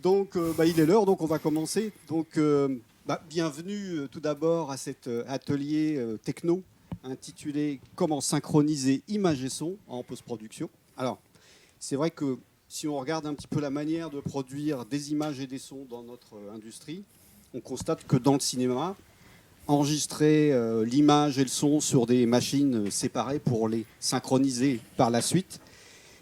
Donc, il est l'heure, donc on va commencer. Donc, bienvenue tout d'abord à cet atelier techno intitulé Comment synchroniser images et son en post-production. Alors, c'est vrai que si on regarde un petit peu la manière de produire des images et des sons dans notre industrie, on constate que dans le cinéma, enregistrer l'image et le son sur des machines séparées pour les synchroniser par la suite,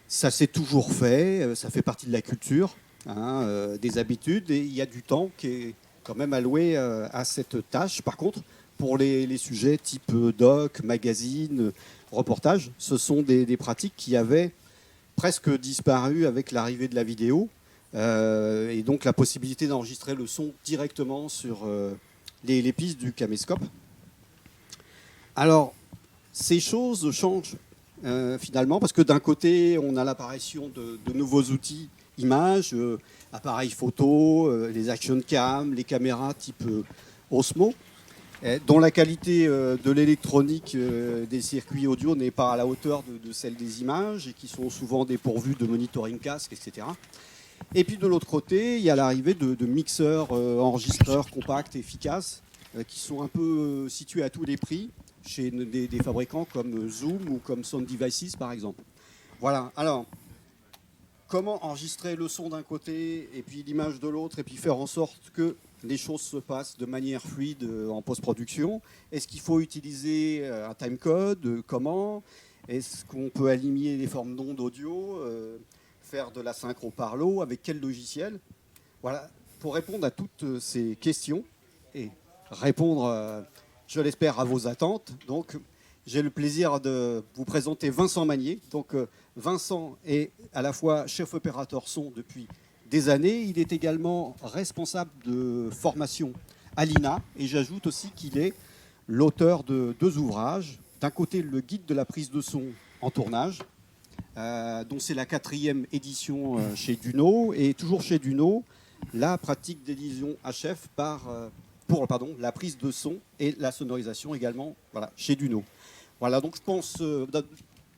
ça s'est toujours fait, ça fait partie de la culture, des habitudes, et il y a du temps qui est quand même alloué à cette tâche. Par contre, pour les sujets type doc, magazine, reportage, ce sont des pratiques qui avaient presque disparu avec l'arrivée de la vidéo, et donc la possibilité d'enregistrer le son directement sur les pistes du caméscope. Alors, ces choses changent finalement, parce que d'un côté, on a l'apparition de nouveaux outils images, appareils photo, les action cam, les caméras type Osmo, dont la qualité de l'électronique des circuits audio n'est pas à la hauteur de celle des images et qui sont souvent dépourvus de monitoring casque, etc. Et puis de l'autre côté, il y a l'arrivée de mixeurs, enregistreurs compacts, efficaces, qui sont un peu situés à tous les prix chez des fabricants comme Zoom ou comme Sound Devices par exemple. Voilà, alors comment enregistrer le son d'un côté et puis l'image de l'autre et puis faire en sorte que les choses se passent de manière fluide en post-production? Est-ce qu'il faut utiliser un timecode? Comment? Est-ce qu'on peut aligner les formes d'ondes audio, faire de la synchro par l'eau? Avec quel logiciel? Voilà, pour répondre à toutes ces questions et répondre, je l'espère, à vos attentes. Donc, j'ai le plaisir de vous présenter Vincent Magnier. Donc, Vincent est à la fois chef opérateur son depuis des années. Il est également responsable de formation à l'INA. Et j'ajoute aussi qu'il est l'auteur de 2 ouvrages. D'un côté, le guide de la prise de son en tournage, dont c'est la 4e édition chez Duno. Et toujours chez Duno, la pratique d'édition HF pour la prise de son et la sonorisation également, voilà, chez Duno. Voilà, donc je pense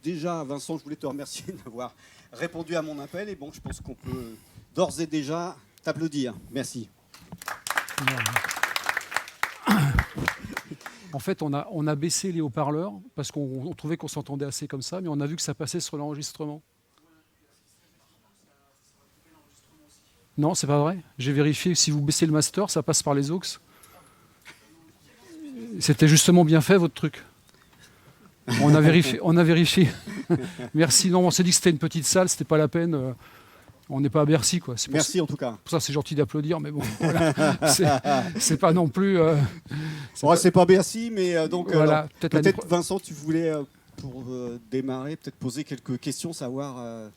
déjà, Vincent, je voulais te remercier d'avoir répondu à mon appel. Et bon, je pense qu'on peut d'ores et déjà t'applaudir. Merci. En fait, on a baissé les haut-parleurs parce qu'on trouvait qu'on s'entendait assez comme ça, mais on a vu que ça passait sur l'enregistrement. Non, c'est pas vrai. J'ai vérifié, si vous baissez le master, ça passe par les aux. C'était justement bien fait, votre truc. On a vérifié. Merci. Non, on s'est dit que c'était une petite salle, c'était pas la peine. On n'est pas à Bercy, quoi. Merci en tout cas. Pour ça, c'est gentil d'applaudir, mais bon, voilà. C'est pas non plus. C'est pas Bercy, mais donc voilà, peut-être Vincent, tu voulais pour démarrer, peut-être poser quelques questions, savoir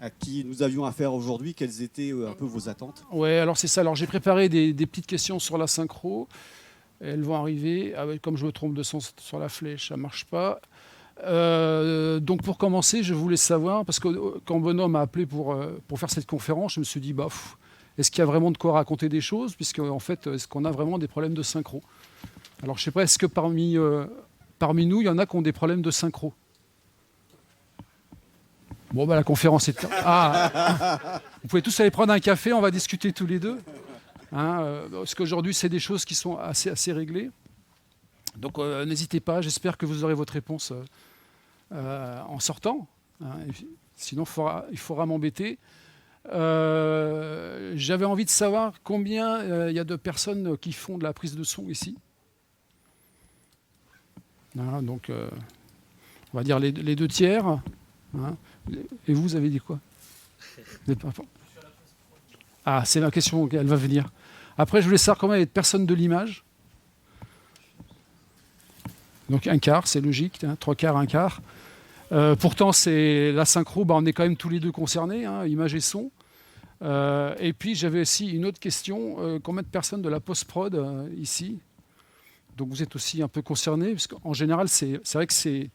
à qui nous avions affaire aujourd'hui, quelles étaient un peu vos attentes. Ouais, alors c'est ça. Alors j'ai préparé des petites questions sur la synchro. Elles vont arriver. Comme je me trompe de sens sur la flèche, ça marche pas. Donc pour commencer, je voulais savoir, parce que quand Benoît m'a appelé pour faire cette conférence, je me suis dit, est-ce qu'il y a vraiment de quoi raconter des choses, puisque en fait, est-ce qu'on a vraiment des problèmes de synchro? Alors je sais pas, est-ce que parmi nous, il y en a qui ont des problèmes de synchro? Bon, la conférence est... vous pouvez tous aller prendre un café, on va discuter tous les deux. Parce qu'aujourd'hui, c'est des choses qui sont assez réglées. Donc n'hésitez pas, j'espère que vous aurez votre réponse en sortant. Sinon, il faudra m'embêter. J'avais envie de savoir combien il y a de personnes qui font de la prise de son ici. Voilà, donc, on va dire les 2 tiers. Et vous avez dit quoi? C'est la question, elle va venir. Après, je voulais savoir combien il y a de personnes de l'image. Donc 1/4, c'est logique, 3/4, 1/4. Pourtant, c'est la synchro, on est quand même tous les deux concernés, image et son. Et puis, j'avais aussi une autre question. Combien de personnes de la post-prod ici? Donc vous êtes aussi un peu concernés, parce qu'en général, c'est vrai que c'est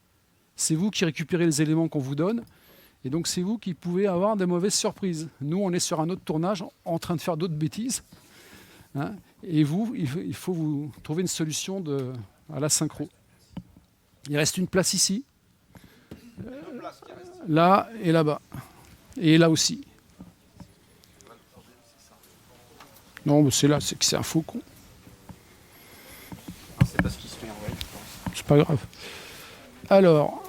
vous qui récupérez les éléments qu'on vous donne. Et donc, c'est vous qui pouvez avoir des mauvaises surprises. Nous, on est sur un autre tournage, en train de faire d'autres bêtises. Et vous, il faut vous trouver une solution à la synchro. Il reste une place ici, là et là-bas. Et là aussi. Non, mais c'est là, c'est que c'est un faucon. C'est parce qu'il se met en vrai, je pense. C'est pas grave. Alors,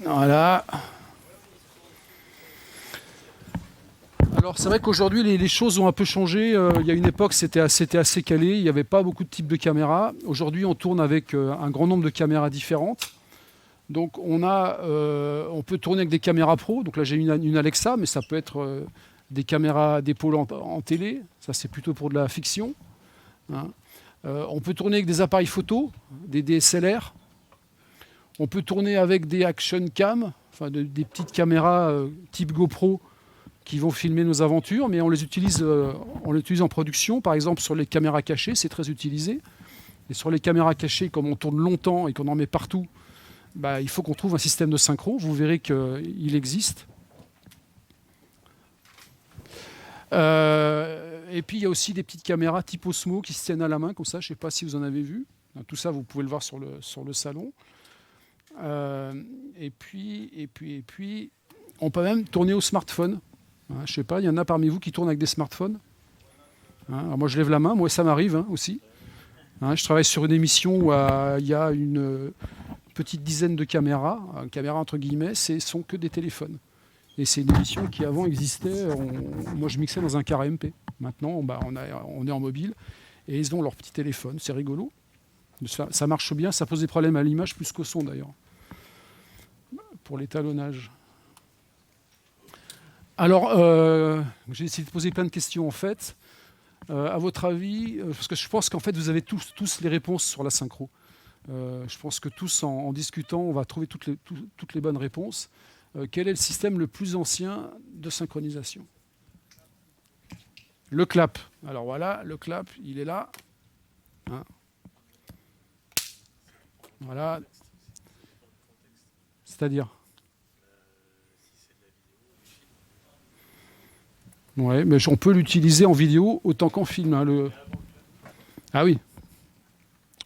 voilà. Alors c'est vrai qu'aujourd'hui les choses ont un peu changé. Il y a une époque c'était assez calé, il n'y avait pas beaucoup de types de caméras. Aujourd'hui on tourne avec un grand nombre de caméras différentes. Donc on peut tourner avec des caméras pro. Donc là j'ai une Alexa, mais ça peut être des caméras d'épaule en télé. Ça c'est plutôt pour de la fiction. Hein. On peut tourner avec des appareils photo, des DSLR. On peut tourner avec des action cam, enfin des petites caméras type GoPro qui vont filmer nos aventures, mais on les utilise en production. Par exemple, sur les caméras cachées, c'est très utilisé. Et sur les caméras cachées, comme on tourne longtemps et qu'on en met partout, il faut qu'on trouve un système de synchro. Vous verrez qu'il existe. Et puis, il y a aussi des petites caméras type Osmo qui se tiennent à la main, comme ça. Je ne sais pas si vous en avez vu. Tout ça, vous pouvez le voir sur le salon. Et puis, on peut même tourner au smartphone. Je ne sais pas, il y en a parmi vous qui tournent avec des smartphones. Alors moi, je lève la main, moi, ça m'arrive aussi. Je travaille sur une émission où il y a une petite dizaine de caméras. Caméras entre guillemets, ce sont que des téléphones. Et c'est une émission qui avant existait. Moi, je mixais dans un car MP. Maintenant, on est en mobile et ils ont leur petit téléphone. C'est rigolo. Ça marche bien. Ça pose des problèmes à l'image plus qu'au son d'ailleurs. Pour l'étalonnage. Alors, j'ai essayé de poser plein de questions en fait. À votre avis, parce que je pense qu'en fait vous avez tous les réponses sur la synchro. Je pense que tous en discutant, on va trouver toutes les bonnes réponses. Quel est le système le plus ancien de synchronisation? Le clap. Alors voilà, le clap, il est là. Voilà. C'est-à-dire? Ouais, mais on peut l'utiliser en vidéo autant qu'en film. Ah oui.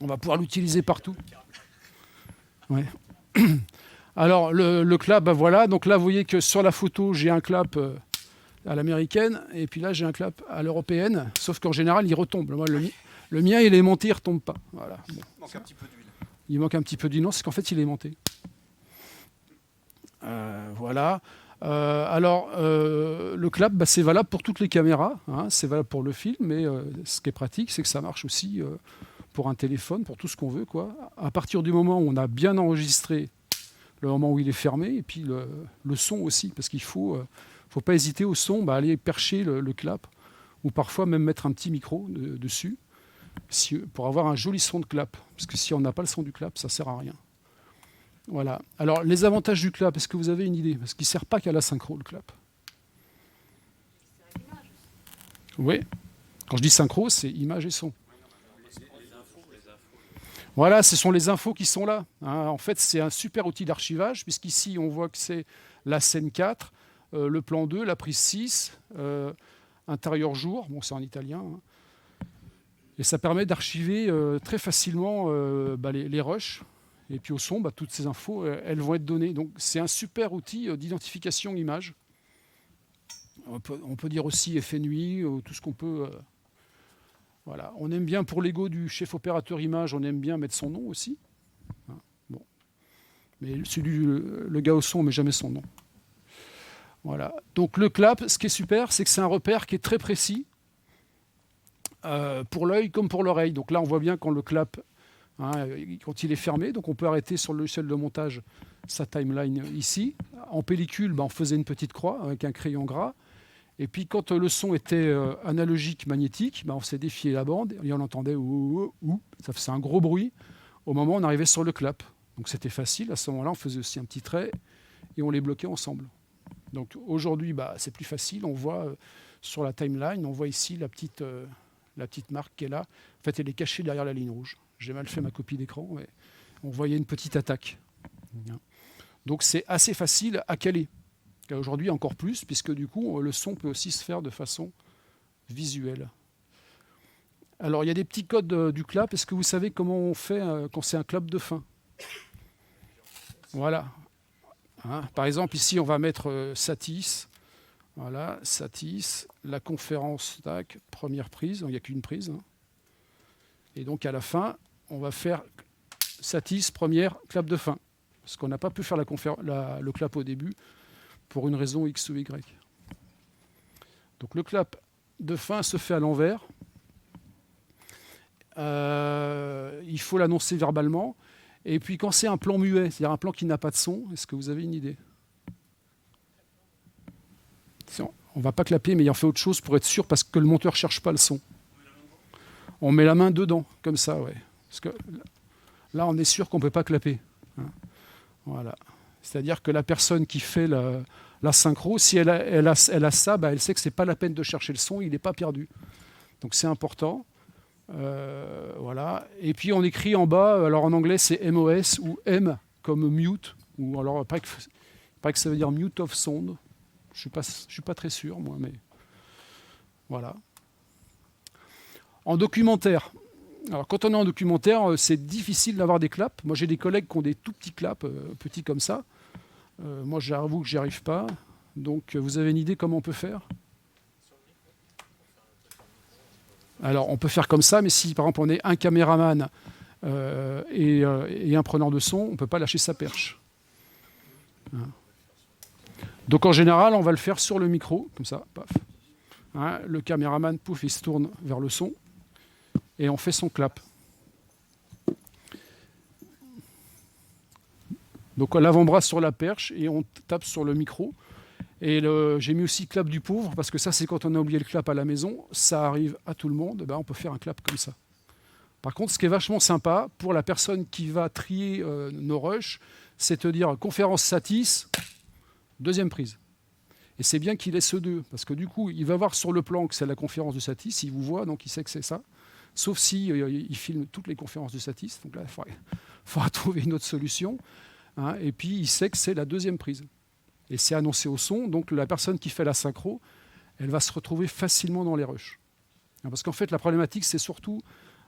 On va pouvoir l'utiliser partout. Ouais. Alors, le clap, voilà. Donc là, vous voyez que sur la photo, j'ai un clap à l'américaine, et puis là, j'ai un clap à l'européenne, sauf qu'en général, il retombe. Moi, le mien, il est monté, il ne retombe pas. Voilà. Bon, Il manque un petit peu d'huile. Il manque un petit peu d'huile, non, c'est qu'en fait, il est monté. Voilà. Alors, le clap, c'est valable pour toutes les caméras, c'est valable pour le film, mais ce qui est pratique, c'est que ça marche aussi pour un téléphone, pour tout ce qu'on veut, quoi. À partir du moment où on a bien enregistré le moment où il est fermé, et puis le son aussi, parce qu'il faut pas hésiter au son, aller percher le clap, ou parfois même mettre un petit micro dessus, pour avoir un joli son de clap, parce que si on n'a pas le son du clap, ça ne sert à rien. Voilà. Alors, les avantages du clap, est-ce que vous avez une idée? Parce qu'il ne sert pas qu'à la synchro, le clap. Oui. Quand je dis synchro, c'est image et son. Voilà, ce sont les infos qui sont là. En fait, c'est un super outil d'archivage, puisqu'ici, on voit que c'est la scène 4, le plan 2, la prise 6, intérieur jour, bon, c'est en italien. Et ça permet d'archiver très facilement les rushs. Et puis au son, toutes ces infos, elles vont être données. Donc c'est un super outil d'identification image. On peut dire aussi effet nuit, tout ce qu'on peut. Voilà. On aime bien pour l'ego du chef opérateur image, on aime bien mettre son nom aussi. Bon. Mais le gars au son, on ne met jamais son nom. Voilà. Donc le clap, ce qui est super, c'est que c'est un repère qui est très précis pour l'œil comme pour l'oreille. Donc là, on voit bien quand le clap. Quand il est fermé, donc on peut arrêter sur le logiciel de montage sa timeline ici. En pellicule, on faisait une petite croix avec un crayon gras. Et puis quand le son était analogique, magnétique, on s'est défié la bande et on entendait ouh, ça faisait un gros bruit au moment où on arrivait sur le clap. Donc c'était facile. À ce moment-là, on faisait aussi un petit trait et on les bloquait ensemble. Donc aujourd'hui, c'est plus facile. On voit sur la timeline, on voit ici la petite marque qui est là. En fait, elle est cachée derrière la ligne rouge. J'ai mal fait ma copie d'écran, mais on voyait une petite attaque. Donc c'est assez facile à caler. Et aujourd'hui encore plus, puisque du coup le son peut aussi se faire de façon visuelle. Alors il y a des petits codes du clap. Est-ce que vous savez comment on fait quand c'est un clap de fin? Voilà. Par exemple ici on va mettre Satis. Voilà, Satis, la conférence, tac, première prise, il n'y a qu'une prise. Hein. Et donc à la fin, on va faire Satis, première, clap de fin. Parce qu'on n'a pas pu faire le clap au début pour une raison X ou Y. Donc le clap de fin se fait à l'envers. Il faut l'annoncer verbalement. Et puis quand c'est un plan muet, c'est-à-dire un plan qui n'a pas de son, est-ce que vous avez une idée? On ne va pas clapper, mais il en fait autre chose pour être sûr, parce que le monteur ne cherche pas le son. On met la main dedans, comme ça, ouais. Parce que là, on est sûr qu'on ne peut pas clapper. Hein. Voilà. C'est-à-dire que la personne qui fait la synchro, si elle a ça, bah, elle sait que ce n'est pas la peine de chercher le son, il n'est pas perdu. Donc c'est important. Voilà. Et puis on écrit en bas, alors en anglais c'est MOS ou M comme mute, ou alors il paraît que ça veut dire mute of sound. Je suis pas très sûr, moi, mais voilà. En documentaire. Alors, quand on est en documentaire, c'est difficile d'avoir des claps. Moi, j'ai des collègues qui ont des tout petits claps, petits comme ça. Moi, j'avoue que j'y arrive pas. Donc, vous avez une idée comment on peut faire? Alors, on peut faire comme ça, mais si, par exemple, on est un caméraman et un preneur de son, on ne peut pas lâcher sa perche. Hein. Donc en général, on va le faire sur le micro, comme ça, paf. Hein, le caméraman, pouf, il se tourne vers le son et on fait son clap. Donc l'avant-bras sur la perche et on tape sur le micro. Et j'ai mis aussi clap du pauvre, parce que ça, c'est quand on a oublié le clap à la maison. Ça arrive à tout le monde, ben, on peut faire un clap comme ça. Par contre, ce qui est vachement sympa pour la personne qui va trier nos rushs, c'est de dire conférence Satis, deuxième prise. Et c'est bien qu'il ait ce deux, parce que du coup, il va voir sur le plan que c'est la conférence de Satis, il vous voit, donc il sait que c'est ça. Sauf si il filme toutes les conférences de Satis, donc là, il faudra trouver une autre solution. Hein, et puis, il sait que c'est la deuxième prise. Et c'est annoncé au son, donc la personne qui fait la synchro, elle va se retrouver facilement dans les rushs. Parce qu'en fait, la problématique, c'est surtout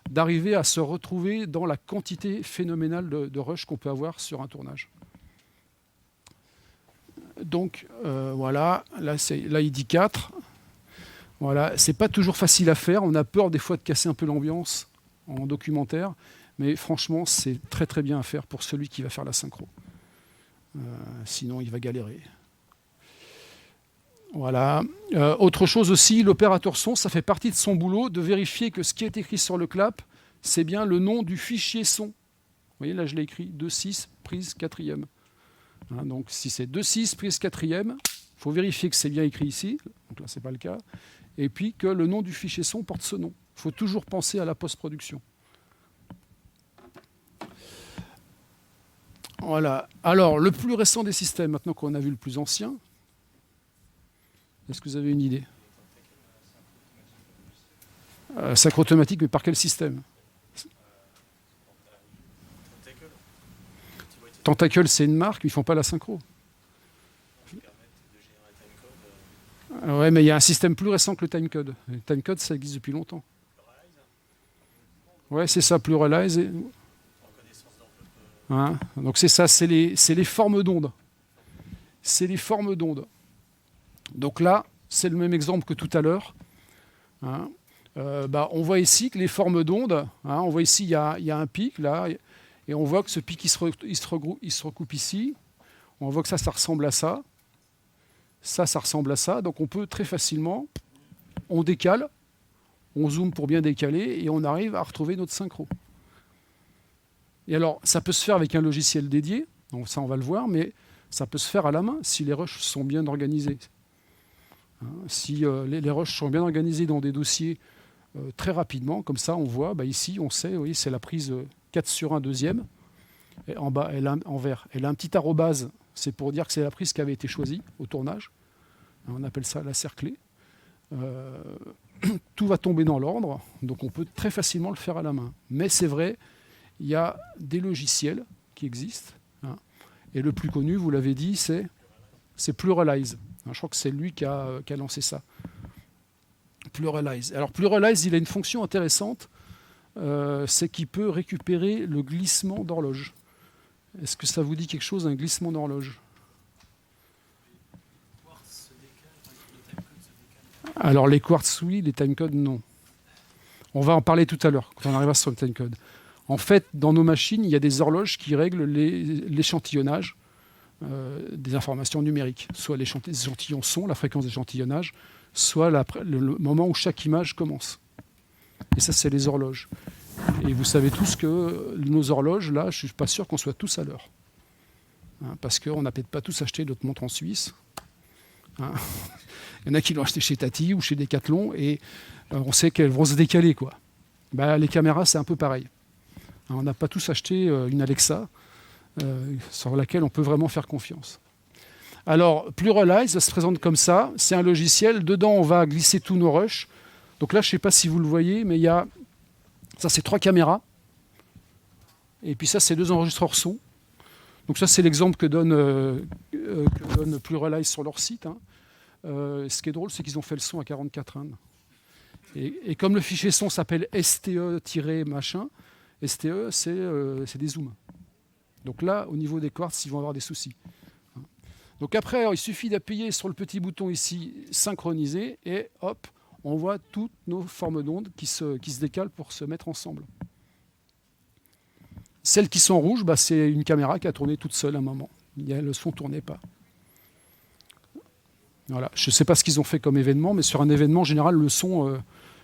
d'arriver à se retrouver dans la quantité phénoménale de rushs qu'on peut avoir sur un tournage. Donc voilà, là il dit 4. Voilà, c'est pas toujours facile à faire. On a peur des fois de casser un peu l'ambiance en documentaire, mais franchement, c'est très très bien à faire pour celui qui va faire la synchro. Sinon, il va galérer. Voilà. Autre chose aussi, l'opérateur son, ça fait partie de son boulot de vérifier que ce qui est écrit sur le clap, c'est bien le nom du fichier son. Vous voyez, là je l'ai écrit 2.6, prise 4e. Hein, donc si c'est 2.6, prise 4e, il faut vérifier que c'est bien écrit ici. Donc là, ce n'est pas le cas. Et puis que le nom du fichier son porte ce nom. Il faut toujours penser à la post-production. Voilà. Alors, le plus récent des systèmes, maintenant qu'on a vu le plus ancien, est-ce que vous avez une idée? Synchro automatique, mais par quel système? Tentacle, c'est une marque, ils ne font pas la synchro. Ouais, mais il y a un système plus récent que le timecode. Le timecode, ça existe depuis longtemps. Ouais, c'est ça, Pluralize. Hein, donc c'est ça, c'est les formes d'ondes. C'est les formes d'ondes. Donc là, c'est le même exemple que tout à l'heure. Hein, on voit ici que les formes d'ondes, hein, on voit ici, il y a un pic, là, et on voit que ce pic, il se recoupe ici. On voit que ça ressemble à ça. Ça ressemble à ça. Donc on peut très facilement, on décale, on zoome pour bien décaler, et on arrive à retrouver notre synchro. Et alors, ça peut se faire avec un logiciel dédié, donc ça on va le voir, mais ça peut se faire à la main si les rushs sont bien organisés. Hein, si les rushs sont bien organisés dans des dossiers très rapidement, comme ça on voit, ici on sait, oui, c'est la prise 4/1 deuxième, et en bas, en vert, elle a un petit arrobase, c'est pour dire que c'est la prise qui avait été choisie au tournage. On appelle ça la cerclée. Tout va tomber dans l'ordre, donc on peut très facilement le faire à la main. Mais c'est vrai, il y a des logiciels qui existent. Hein, et le plus connu, vous l'avez dit, c'est Pluralize. Hein, je crois que c'est lui qui a lancé ça. Pluralize. Alors Pluralize, il a une fonction intéressante, c'est qu'il peut récupérer le glissement d'horloge. Est-ce que ça vous dit quelque chose, un glissement d'horloge? Alors les quartz, oui, les timecodes, non. On va en parler tout à l'heure, quand on arrivera sur le timecode. En fait, dans nos machines, il y a des horloges qui règlent l'échantillonnage des informations numériques. Soit les échantillons son, la fréquence d'échantillonnage, soit le moment où chaque image commence. Et ça, c'est les horloges. Et vous savez tous que nos horloges, là, je ne suis pas sûr qu'on soit tous à l'heure. Hein, parce qu'on n'a peut-être pas tous acheté notre montre en Suisse. Hein. Il y en a qui l'ont acheté chez Tati ou chez Decathlon, et on sait qu'elles vont se décaler, quoi. Bah, les caméras, c'est un peu pareil. Hein, on n'a pas tous acheté une Alexa sur laquelle on peut vraiment faire confiance. Alors, Pluralize, ça se présente comme ça. C'est un logiciel. Dedans, on va glisser tous nos rushs. Donc là, je ne sais pas si vous le voyez, mais il y a... Ça, c'est 3 caméras. Et puis ça, c'est 2 enregistreurs son. Donc ça, c'est l'exemple que donne Pluralize sur leur site. Hein. Ce qui est drôle, c'est qu'ils ont fait le son à 44 Hz. Et comme le fichier son s'appelle STE-machin, STE, c'est des zooms. Donc là, au niveau des quartz, ils vont avoir des soucis. Donc après, il suffit d'appuyer sur le petit bouton ici, synchroniser, et hop, on voit toutes nos formes d'ondes qui se décalent pour se mettre ensemble. Celles qui sont rouges, c'est une caméra qui a tourné toute seule à un moment. Le son ne tournait pas. Voilà. Je ne sais pas ce qu'ils ont fait comme événement, mais sur un événement, en général, le son,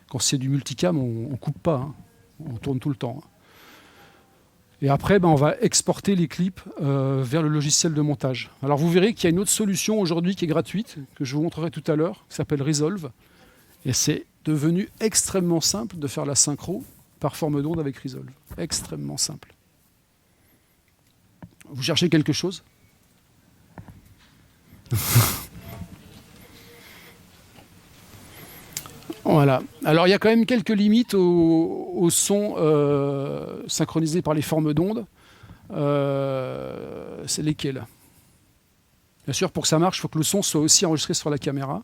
quand c'est du multicam, on ne coupe pas. Hein. On tourne tout le temps. Hein. Et après, on va exporter les clips vers le logiciel de montage. Alors vous verrez qu'il y a une autre solution aujourd'hui qui est gratuite, que je vous montrerai tout à l'heure, qui s'appelle Resolve. Et c'est devenu extrêmement simple de faire la synchro par forme d'onde avec Resolve. Extrêmement simple. Vous cherchez quelque chose ? Voilà. Alors il y a quand même quelques limites au son synchronisé par les formes d'ondes. C'est lesquelles ? Bien sûr, pour que ça marche, il faut que le son soit aussi enregistré sur la caméra.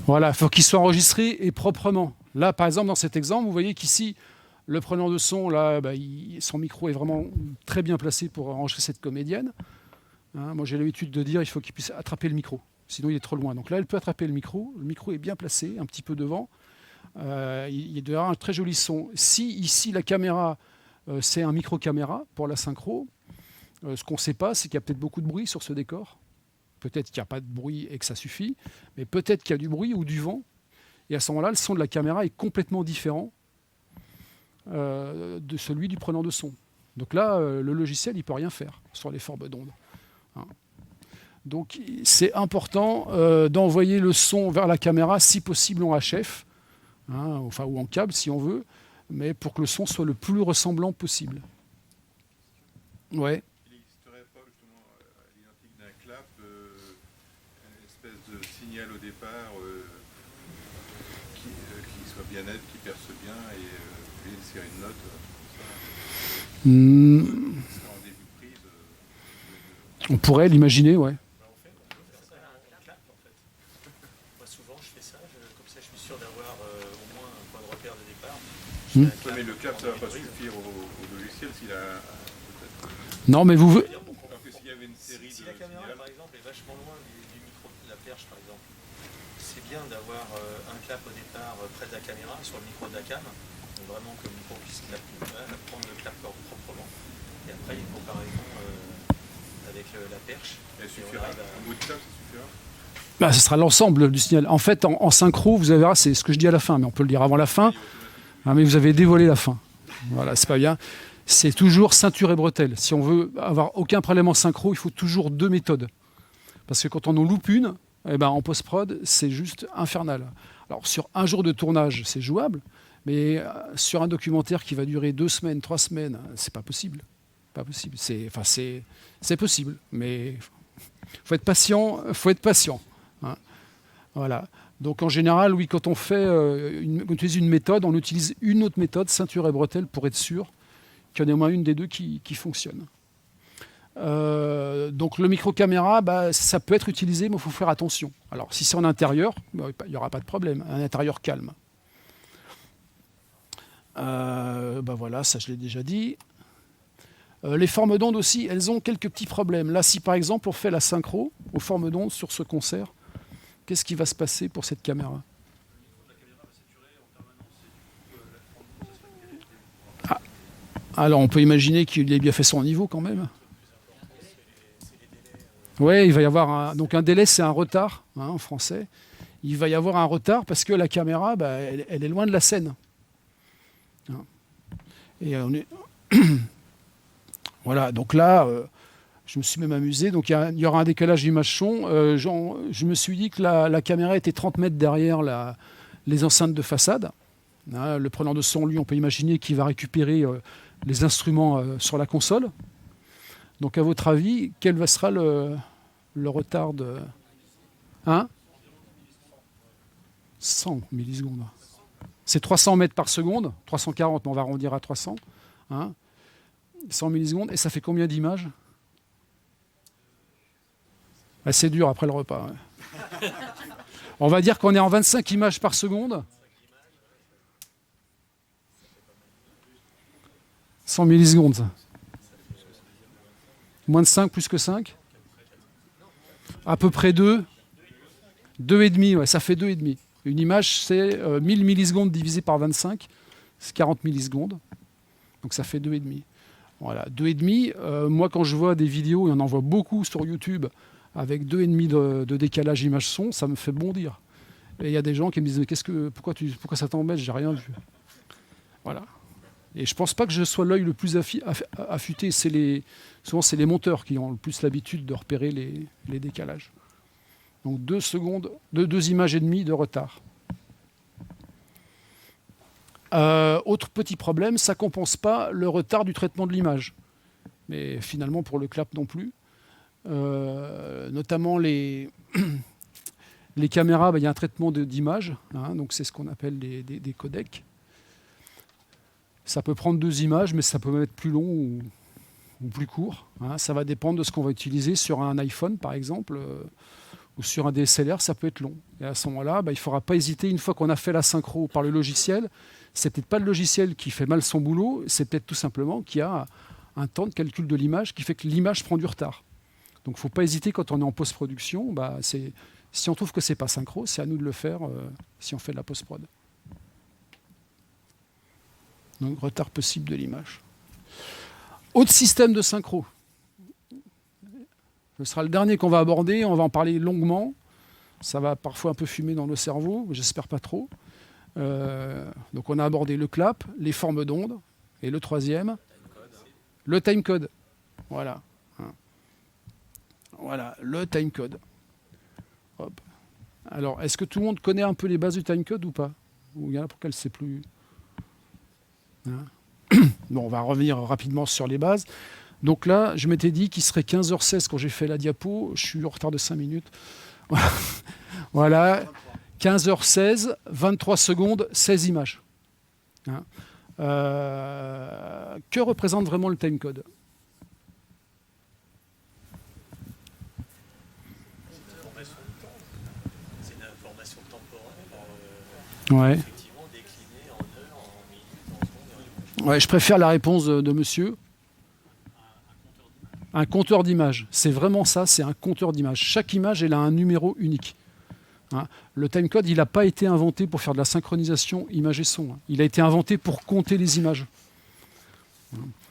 Voilà, il faut qu'il soit enregistré et proprement. Là, par exemple, dans cet exemple, vous voyez qu'ici, le preneur de son, là, son micro est vraiment très bien placé pour enregistrer cette comédienne. Hein, moi, j'ai l'habitude de dire qu'il faut qu'il puisse attraper le micro. Sinon, il est trop loin. Donc là, elle peut attraper le micro. Le micro est bien placé, un petit peu devant. Il doit y avoir un très joli son. Si ici, la caméra, c'est un micro-caméra pour la synchro, ce qu'on ne sait pas, c'est qu'il y a peut-être beaucoup de bruit sur ce décor. Peut-être qu'il n'y a pas de bruit et que ça suffit. Mais peut-être qu'il y a du bruit ou du vent. Et à ce moment-là, le son de la caméra est complètement différent de celui du preneur de son. Donc là, le logiciel, il ne peut rien faire sur les formes d'ondes. Hein. Donc c'est important d'envoyer le son vers la caméra, si possible en HF, hein, ou en câble si on veut, mais pour que le son soit le plus ressemblant possible. Ouais. Il n'existerait pas justement à l'identique d'un clap une espèce de signal au départ qui soit bien net, qui perce bien et une série de notes en début de prise. On pourrait l'imaginer, ouais. On peut faire ça à un clap en fait. Moi souvent je fais ça, comme ça je suis sûr d'avoir au moins un point de repère de départ. Mais le clap ça ne va pas suffire au logiciel s'il a peut-être. Non, mais vous... Alors que s'il y avait une série Si de la caméra signaux, par exemple est vachement loin du micro de la perche par exemple, c'est bien d'avoir un clap au départ près de la caméra, sur le micro de la cam, donc vraiment que le micro puisse prendre le clap proprement. Et après il y a une comparaison avec la perche. elle suffira. Un bout de clap ça suffira. ce sera l'ensemble du signal. En fait, en synchro, vous verrez, c'est ce que je dis à la fin, mais on peut le dire avant la fin. Ah, mais vous avez dévoilé la fin. Voilà, c'est pas bien. C'est toujours ceinture et bretelle. Si on veut avoir aucun problème en synchro, il faut toujours 2 méthodes. Parce que quand on en loupe une, en post-prod, c'est juste infernal. Alors, sur un jour de tournage, c'est jouable, mais sur un documentaire qui va durer 2 semaines, 3 semaines, c'est pas possible. Pas possible. C'est possible, mais faut être patient. Hein. Voilà. Donc en général, oui, quand on utilise une méthode, on utilise une autre méthode, ceinture et bretelle, pour être sûr qu'il y en ait au moins une des deux qui fonctionne. Donc le micro-caméra, ça peut être utilisé, mais il faut faire attention. Alors si c'est en intérieur, il n'y aura pas de problème, un intérieur calme. Voilà, ça je l'ai déjà dit. Les formes d'onde aussi, elles ont quelques petits problèmes. Là, si par exemple on fait la synchro aux formes d'onde sur ce concert, qu'est-ce qui va se passer pour cette caméra? Ah. Alors on peut imaginer qu'il ait bien fait son niveau quand même. Oui, il va y avoir donc un délai, c'est un retard en français. Il va y avoir un retard parce que la caméra, elle est loin de la scène. Et on est... Voilà, donc là, je me suis même amusé. Donc il y aura un décalage image-son. Je me suis dit que la caméra était 30 mètres derrière les enceintes de façade. Le preneur de son, lui, on peut imaginer qu'il va récupérer les instruments sur la console. Donc à votre avis, quel sera le retard de... 100 millisecondes. C'est 300 mètres par seconde, 340, mais on va arrondir à 300. 100 millisecondes, et ça fait combien d'images? C'est dur après le repas. Ouais. On va dire qu'on est en 25 images par seconde. 100 millisecondes. Ça. Moins de 5, plus que 5? À peu près 2. 2,5, ouais, ça fait 2,5. Une image, c'est 1000 millisecondes divisé par 25, c'est 40 millisecondes. Donc ça fait 2,5. Voilà, 2,5. Moi, quand je vois des vidéos, et on en voit beaucoup sur YouTube, avec 2,5 de décalage image-son, ça me fait bondir. Et il y a des gens qui me disent mais pourquoi ça t'embête? J'ai rien vu. Voilà. Et je pense pas que je sois l'œil le plus affûté. Souvent, c'est les monteurs qui ont le plus l'habitude de repérer les décalages. Donc 2 secondes, 2 images et demie de retard. Autre petit problème, ça ne compense pas le retard du traitement de l'image. Mais finalement, pour le clap non plus. Notamment les caméras, il y a un traitement d'image. Donc c'est ce qu'on appelle des codecs. Ça peut prendre 2 images, mais ça peut être plus long ou plus court. Ça va dépendre de ce qu'on va utiliser sur un iPhone, par exemple. Ou sur un DSLR, ça peut être long. Et à ce moment-là, il ne faudra pas hésiter, une fois qu'on a fait la synchro par le logiciel, c'est peut-être pas le logiciel qui fait mal son boulot, c'est peut-être tout simplement qu'il y a un temps de calcul de l'image qui fait que l'image prend du retard. Donc il ne faut pas hésiter quand on est en post-production, si on trouve que ce n'est pas synchro, c'est à nous de le faire si on fait de la post-prod. Donc retard possible de l'image. Autre système de synchro. Ce sera le dernier qu'on va aborder, on va en parler longuement. Ça va parfois un peu fumer dans le cerveau, mais j'espère pas trop. Donc on a abordé le clap, les formes d'ondes, et le troisième, le timecode. Voilà. Voilà, le timecode. Hop. Alors, est-ce que tout le monde connaît un peu les bases du timecode ou pas? Ou il y en a pour qu'elle ne sait plus? Bon, on va revenir rapidement sur les bases. Donc là, je m'étais dit qu'il serait 15h16 quand j'ai fait la diapo. Je suis en retard de 5 minutes. Voilà. 15h16, 23 secondes, 16 images. Que représente vraiment le timecode? C'est une information temporelle, Ouais. effectivement déclinée en heures, en minutes, en secondes. Ouais, je préfère la réponse de monsieur. Un compteur d'images. C'est vraiment ça, c'est un compteur d'images. Chaque image, elle a un numéro unique. Le timecode, il n'a pas été inventé pour faire de la synchronisation image et son. Il a été inventé pour compter les images.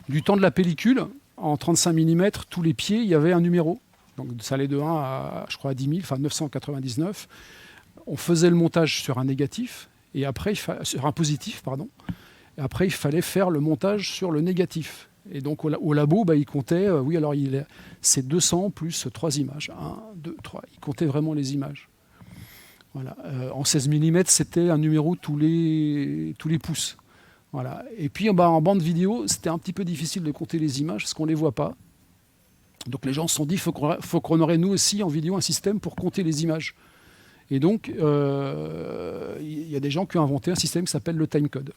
Du temps de la pellicule, en 35 mm, tous les pieds, il y avait un numéro. Donc ça allait de 1 à, je crois, à 10 000, enfin 999. On faisait le montage sur un négatif, et après, sur un positif, pardon. Et après, il fallait faire le montage sur le négatif. Et donc au labo, il comptait, alors c'est 200 plus 3 images. 1, 2, 3. Il comptait vraiment les images. Voilà. En 16 mm, c'était un numéro tous les pouces. Voilà. Et puis en bande vidéo, c'était un petit peu difficile de compter les images parce qu'on ne les voit pas. Donc les gens se sont dit, il faut qu'on aurait nous aussi en vidéo un système pour compter les images. Et donc, il y a des gens qui ont inventé un système qui s'appelle le timecode.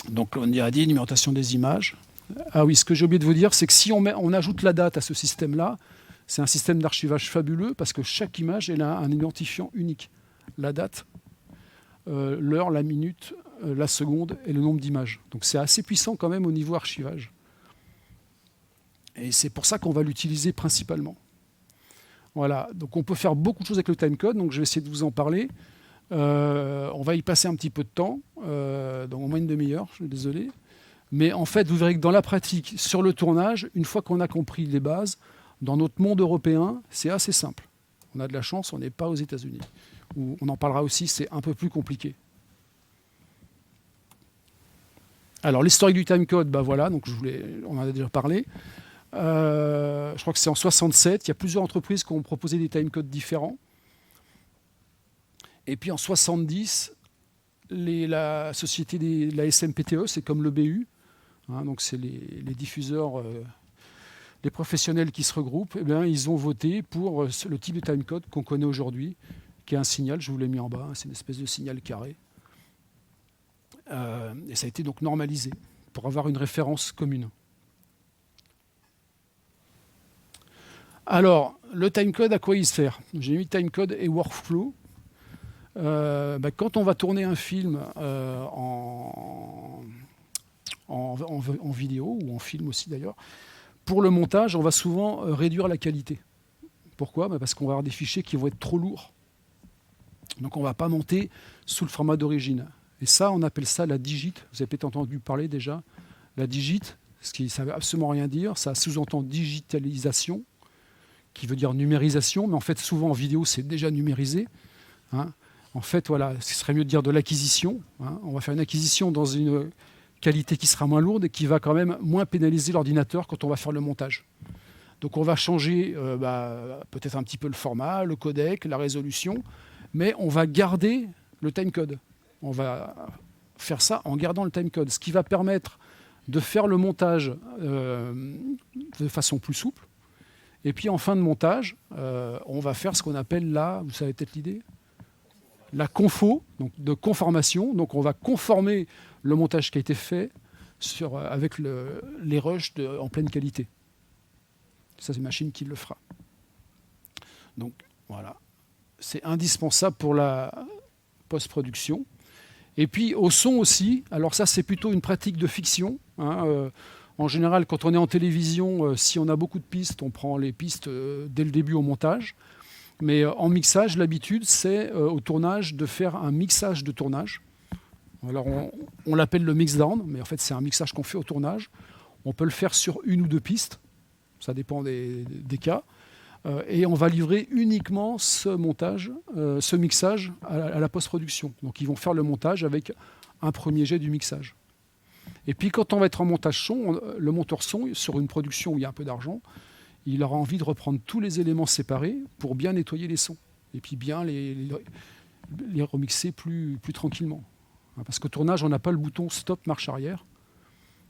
Donc on y a dit numérotation des images. Ah oui, ce que j'ai oublié de vous dire, c'est que si on ajoute la date à ce système-là, c'est un système d'archivage fabuleux parce que chaque image elle a un identifiant unique. La date. l'heure, la minute, la seconde et le nombre d'images. Donc c'est assez puissant quand même au niveau archivage. Et c'est pour ça qu'on va l'utiliser principalement. Voilà, donc on peut faire beaucoup de choses avec le timecode, donc je vais essayer de vous en parler. On va y passer un petit peu de temps, donc au moins une demi-heure, je suis désolé. Mais en fait, vous verrez que dans la pratique, sur le tournage, une fois qu'on a compris les bases, dans notre monde européen, c'est assez simple. On a de la chance, on n'est pas aux États-Unis. Où on en parlera aussi, c'est un peu plus compliqué. Alors, l'historique du timecode, bah voilà, donc on en a déjà parlé. Je crois que c'est en 67. Il y a plusieurs entreprises qui ont proposé des timecodes différents. Et puis en 70, la société la SMPTE, c'est comme le BU, hein, donc c'est les diffuseurs, les professionnels qui se regroupent, eh bien, ils ont voté pour le type de timecode qu'on connaît aujourd'hui, qui est un signal, je vous l'ai mis en bas, c'est une espèce de signal carré. Et ça a été donc normalisé pour avoir une référence commune. Alors, le timecode, à quoi il sert? J'ai mis timecode et workflow. Quand on va tourner un film en vidéo, ou en film aussi d'ailleurs, pour le montage, on va souvent réduire la qualité. Pourquoi? Parce qu'on va avoir des fichiers qui vont être trop lourds. Donc on ne va pas monter sous le format d'origine. Et ça, on appelle ça la digit. Vous avez peut-être entendu parler déjà. La digit, ce qui ne veut absolument rien dire, ça sous-entend digitalisation, qui veut dire numérisation, mais en fait, souvent en vidéo, c'est déjà numérisé. Hein. En fait, voilà, ce serait mieux de dire de l'acquisition. Hein. On va faire une acquisition dans une qualité qui sera moins lourde et qui va quand même moins pénaliser l'ordinateur quand on va faire le montage. Donc on va changer peut-être un petit peu le format, le codec, la résolution, mais on va garder le timecode. On va faire ça en gardant le timecode, ce qui va permettre de faire le montage de façon plus souple. Et puis en fin de montage, on va faire ce qu'on appelle vous savez peut-être l'idée, la confo, donc de conformation. Donc on va conformer le montage qui a été fait avec les rushs en pleine qualité. Ça, c'est une machine qui le fera. Donc voilà, c'est indispensable pour la post-production. Et puis au son aussi, alors ça c'est plutôt une pratique de fiction. Hein, en général, quand on est en télévision, si on a beaucoup de pistes, on prend les pistes dès le début au montage. Mais en mixage, l'habitude, c'est au tournage de faire un mixage de tournage. Alors on l'appelle le mix-down, mais en fait c'est un mixage qu'on fait au tournage. On peut le faire sur une ou deux pistes, ça dépend des cas. Et on va livrer uniquement ce montage, ce mixage à la post-production. Donc ils vont faire le montage avec un premier jet du mixage. Et puis quand on va être en montage son, le monteur son, sur une production où il y a un peu d'argent, il aura envie de reprendre tous les éléments séparés pour bien nettoyer les sons. Et puis bien les remixer plus tranquillement. Parce qu'au tournage, on n'a pas le bouton stop, marche arrière.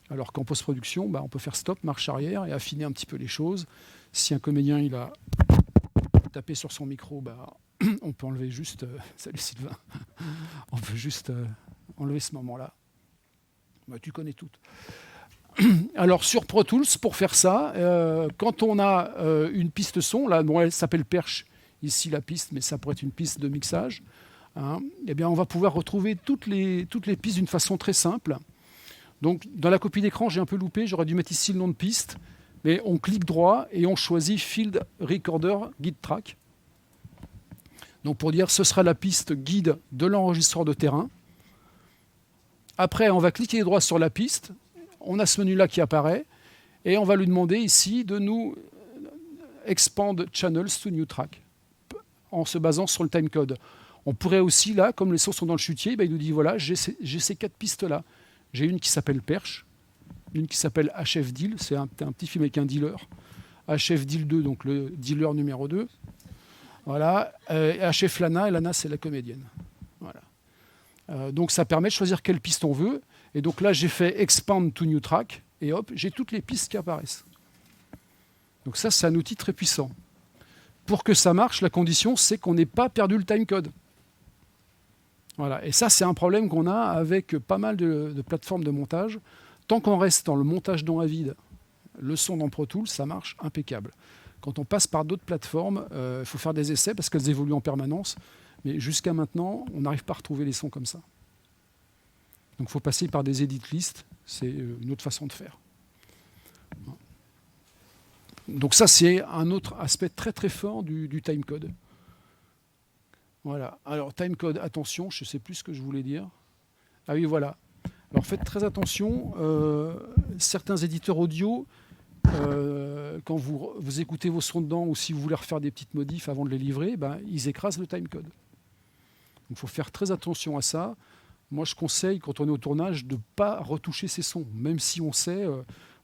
Alors qu'en post-production, on peut faire stop, marche arrière et affiner un petit peu les choses. Si un comédien il a tapé sur son micro, on peut enlever juste... salut Sylvain. On peut juste enlever ce moment-là. Tu connais tout. Alors sur Pro Tools, pour faire ça, quand on a une piste son, là, elle s'appelle perche, ici la piste, mais ça pourrait être une piste de mixage, hein, eh bien on va pouvoir retrouver toutes les pistes d'une façon très simple. Donc dans la copie d'écran, j'ai un peu loupé, j'aurais dû mettre ici le nom de piste, mais on clique droit et on choisit Field Recorder Guide Track. Donc pour dire ce sera la piste guide de l'enregistreur de terrain. Après, on va cliquer droit sur la piste. On a ce menu-là qui apparaît et on va lui demander ici de nous expand channels to new track en se basant sur le timecode. On pourrait aussi, là, comme les sons sont dans le chutier, il nous dit voilà, j'ai ces 4 pistes-là. J'ai une qui s'appelle Perche, une qui s'appelle HF Deal, c'est un petit film avec un dealer. HF Deal 2, donc le dealer numéro 2. Voilà. HF Lana, et Lana, c'est la comédienne. Voilà. Donc ça permet de choisir quelle piste on veut. Et donc là, j'ai fait Expand to New Track, et hop, j'ai toutes les pistes qui apparaissent. Donc ça, c'est un outil très puissant. Pour que ça marche, la condition, c'est qu'on n'ait pas perdu le timecode. Voilà. Et ça, c'est un problème qu'on a avec pas mal de plateformes de montage. Tant qu'on reste dans le montage dans la vide, le son dans Pro Tools, ça marche impeccable. Quand on passe par d'autres plateformes, il faut faire des essais parce qu'elles évoluent en permanence. Mais jusqu'à maintenant, on n'arrive pas à retrouver les sons comme ça. Donc il faut passer par des edit lists, c'est une autre façon de faire. Donc ça, c'est un autre aspect très très fort du timecode. Voilà. Alors timecode, attention, je ne sais plus ce que je voulais dire. Ah oui, voilà. Alors faites très attention, certains éditeurs audio, quand vous écoutez vos sons dedans ou si vous voulez refaire des petites modifs avant de les livrer, ben, ils écrasent le timecode. Donc il faut faire très attention à ça. Moi, je conseille, quand on est au tournage, de ne pas retoucher ses sons, même si on sait...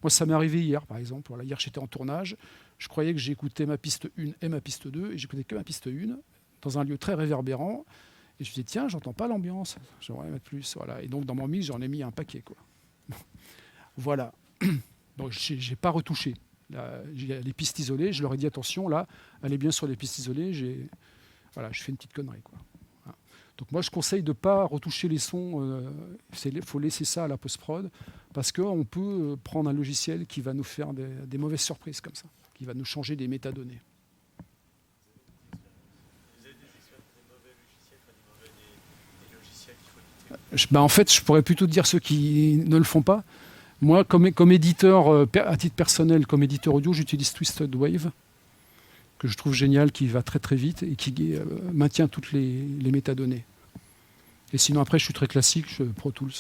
moi, ça m'est arrivé hier, par exemple. Voilà, hier, j'étais en tournage. Je croyais que j'écoutais ma piste 1 et ma piste 2, et j'écoutais que ma piste 1, dans un lieu très réverbérant. Et je me suis dit, tiens, j'entends pas l'ambiance. J'aimerais mettre plus. Voilà. Et donc, dans mon mix, j'en ai mis un paquet, quoi. Voilà. Donc, j'ai pas retouché. Là, les pistes isolées, je leur ai dit, attention, là, allez bien sur les pistes isolées. Voilà, je fais une petite connerie, quoi. Donc moi, je conseille de ne pas retoucher les sons. Il faut laisser ça à la post-prod parce qu'on peut prendre un logiciel qui va nous faire des mauvaises surprises comme ça, qui va nous changer des métadonnées. Vous avez des expériences des mauvais logiciels, des logiciels qu'il faut éviter? En fait, je pourrais plutôt dire ceux qui ne le font pas. Moi, comme éditeur, à titre personnel, comme éditeur audio, j'utilise Twisted Wave, que je trouve génial, qui va très très vite et qui maintient toutes les métadonnées. Et sinon, après, je suis très classique, je Pro Tools.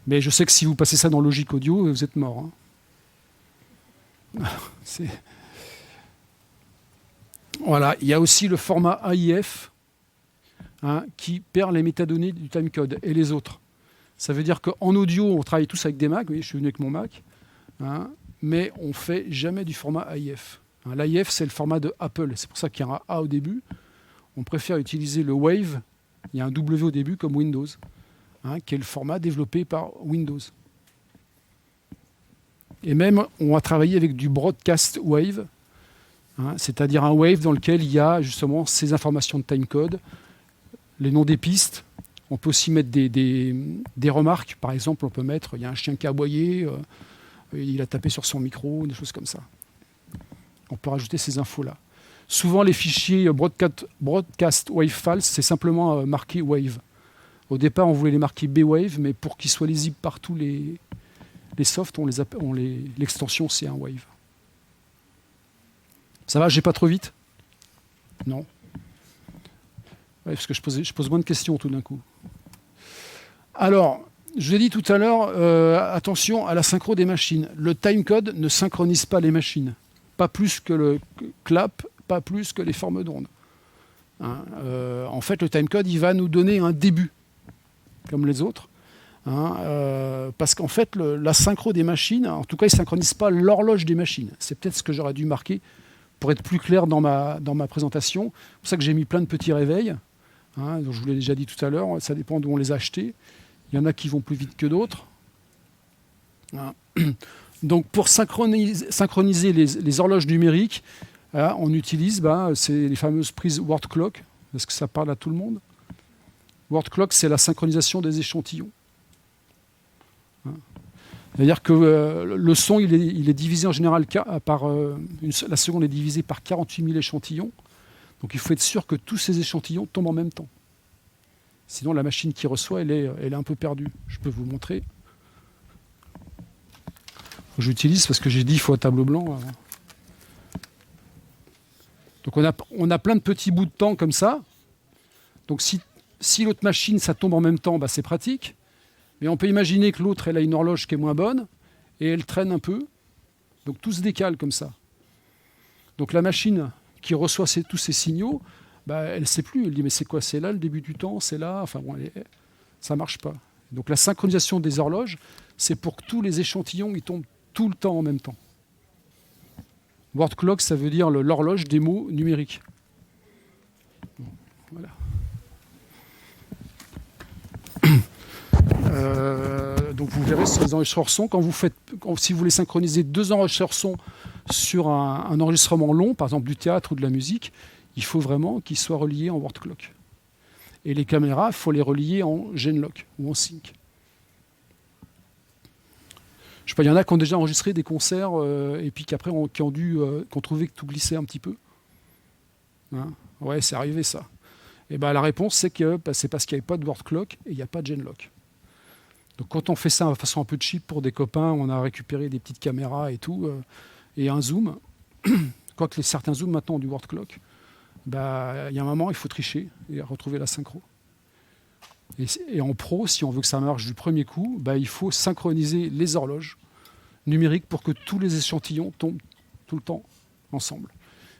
Mais je sais que si vous passez ça dans Logic Audio, vous êtes mort. Hein. Voilà. Il y a aussi le format AIF qui perd les métadonnées du timecode et les autres. Ça veut dire qu'en audio, on travaille tous avec des Mac. Vous voyez, je suis venu avec mon Mac. Mais on ne fait jamais du format AIF. L'AIF, c'est le format de Apple. C'est pour ça qu'il y a un A au début. On préfère utiliser le Wave. Il y a un W au début comme Windows, qui est le format développé par Windows. Et même, on a travaillé avec du Broadcast Wave, c'est-à-dire un Wave dans lequel il y a justement ces informations de timecode, les noms des pistes. On peut aussi mettre des remarques. Par exemple, on peut mettre, il y a un chien qui a aboyé, il a tapé sur son micro, des choses comme ça. On peut rajouter ces infos-là. Souvent, les fichiers broadcast wave files, c'est simplement marqué wave. Au départ, on voulait les marquer B-Wave, mais pour qu'ils soient lisibles par tous les softs, l'extension, c'est un wave. Ça va, j'ai pas trop vite? Non. Ouais, parce que je pose moins de questions tout d'un coup. Alors, je vous ai dit tout à l'heure, attention à la synchro des machines. Le timecode ne synchronise pas les machines. Pas plus que le clap, pas plus que les formes d'onde. En fait, le timecode, il va nous donner un début, comme les autres. Parce qu'en fait, la synchro des machines, en tout cas, il ne synchronise pas l'horloge des machines. C'est peut-être ce que j'aurais dû marquer pour être plus clair dans ma présentation. C'est pour ça que j'ai mis plein de petits réveils. Donc je vous l'ai déjà dit tout à l'heure, ça dépend d'où on les a achetés. Il y en a qui vont plus vite que d'autres. Donc pour synchroniser les horloges numériques, on utilise c'est les fameuses prises word clock. Est-ce que ça parle à tout le monde? Word clock, c'est la synchronisation des échantillons. C'est-à-dire que le son, il est divisé en général par... la seconde est divisée par 48 000 échantillons. Donc il faut être sûr que tous ces échantillons tombent en même temps. Sinon, la machine qui reçoit, elle est un peu perdue. Je peux vous montrer. J'utilise parce que j'ai dit il faut un tableau blanc. Donc on a plein de petits bouts de temps comme ça. Donc si l'autre machine, ça tombe en même temps, c'est pratique. Mais on peut imaginer que l'autre, elle a une horloge qui est moins bonne et elle traîne un peu. Donc tout se décale comme ça. Donc la machine qui reçoit tous ces signaux, elle ne sait plus. Elle dit mais c'est quoi? C'est là le début du temps? C'est là? Enfin bon, ça ne marche pas. Donc la synchronisation des horloges, c'est pour que tous les échantillons ils tombent tout le temps en même temps. Word clock, ça veut dire l'horloge des mots numériques. Voilà. Donc vous verrez sur les enregistreurs son, si vous voulez synchroniser 2 enregistreurs son sur un enregistrement long, par exemple du théâtre ou de la musique, il faut vraiment qu'ils soient reliés en word clock. Et les caméras, il faut les relier en Genlock ou en sync. Je sais pas, il y en a qui ont déjà enregistré des concerts et puis qu'après qui ont trouvé que tout glissait un petit peu. Hein, ouais, c'est arrivé ça. Et ben, la réponse, c'est que c'est parce qu'il n'y avait pas de word clock et il n'y a pas de genlock. Donc quand on fait ça de façon un peu cheap pour des copains, on a récupéré des petites caméras et tout, et un zoom. Quoique certains zooms maintenant ont du word clock, bah, il y a un moment, il faut tricher et retrouver la synchro. Et en pro, si on veut que ça marche du premier coup, bah, il faut synchroniser les horloges numériques pour que tous les échantillons tombent tout le temps ensemble.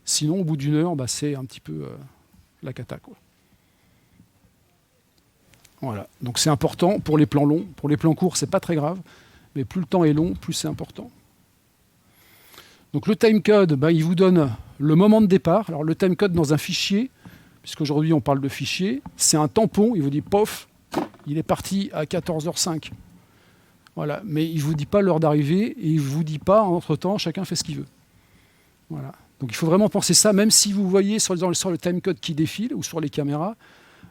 Sinon, au bout d'une heure, bah, c'est un petit peu la cata, quoi. Voilà. Donc c'est important pour les plans longs. Pour les plans courts, c'est pas très grave, mais plus le temps est long, plus c'est important. Donc le timecode, bah, il vous donne le moment de départ. Alors le timecode dans un fichier, puisqu'aujourd'hui on parle de fichier, c'est un tampon. Il vous dit pof, il est parti à 14h05. Voilà. Mais il ne vous dit pas l'heure d'arrivée et il ne vous dit pas entre-temps, chacun fait ce qu'il veut. Voilà. Donc il faut vraiment penser ça, même si vous voyez sur le timecode qui défile ou sur les caméras,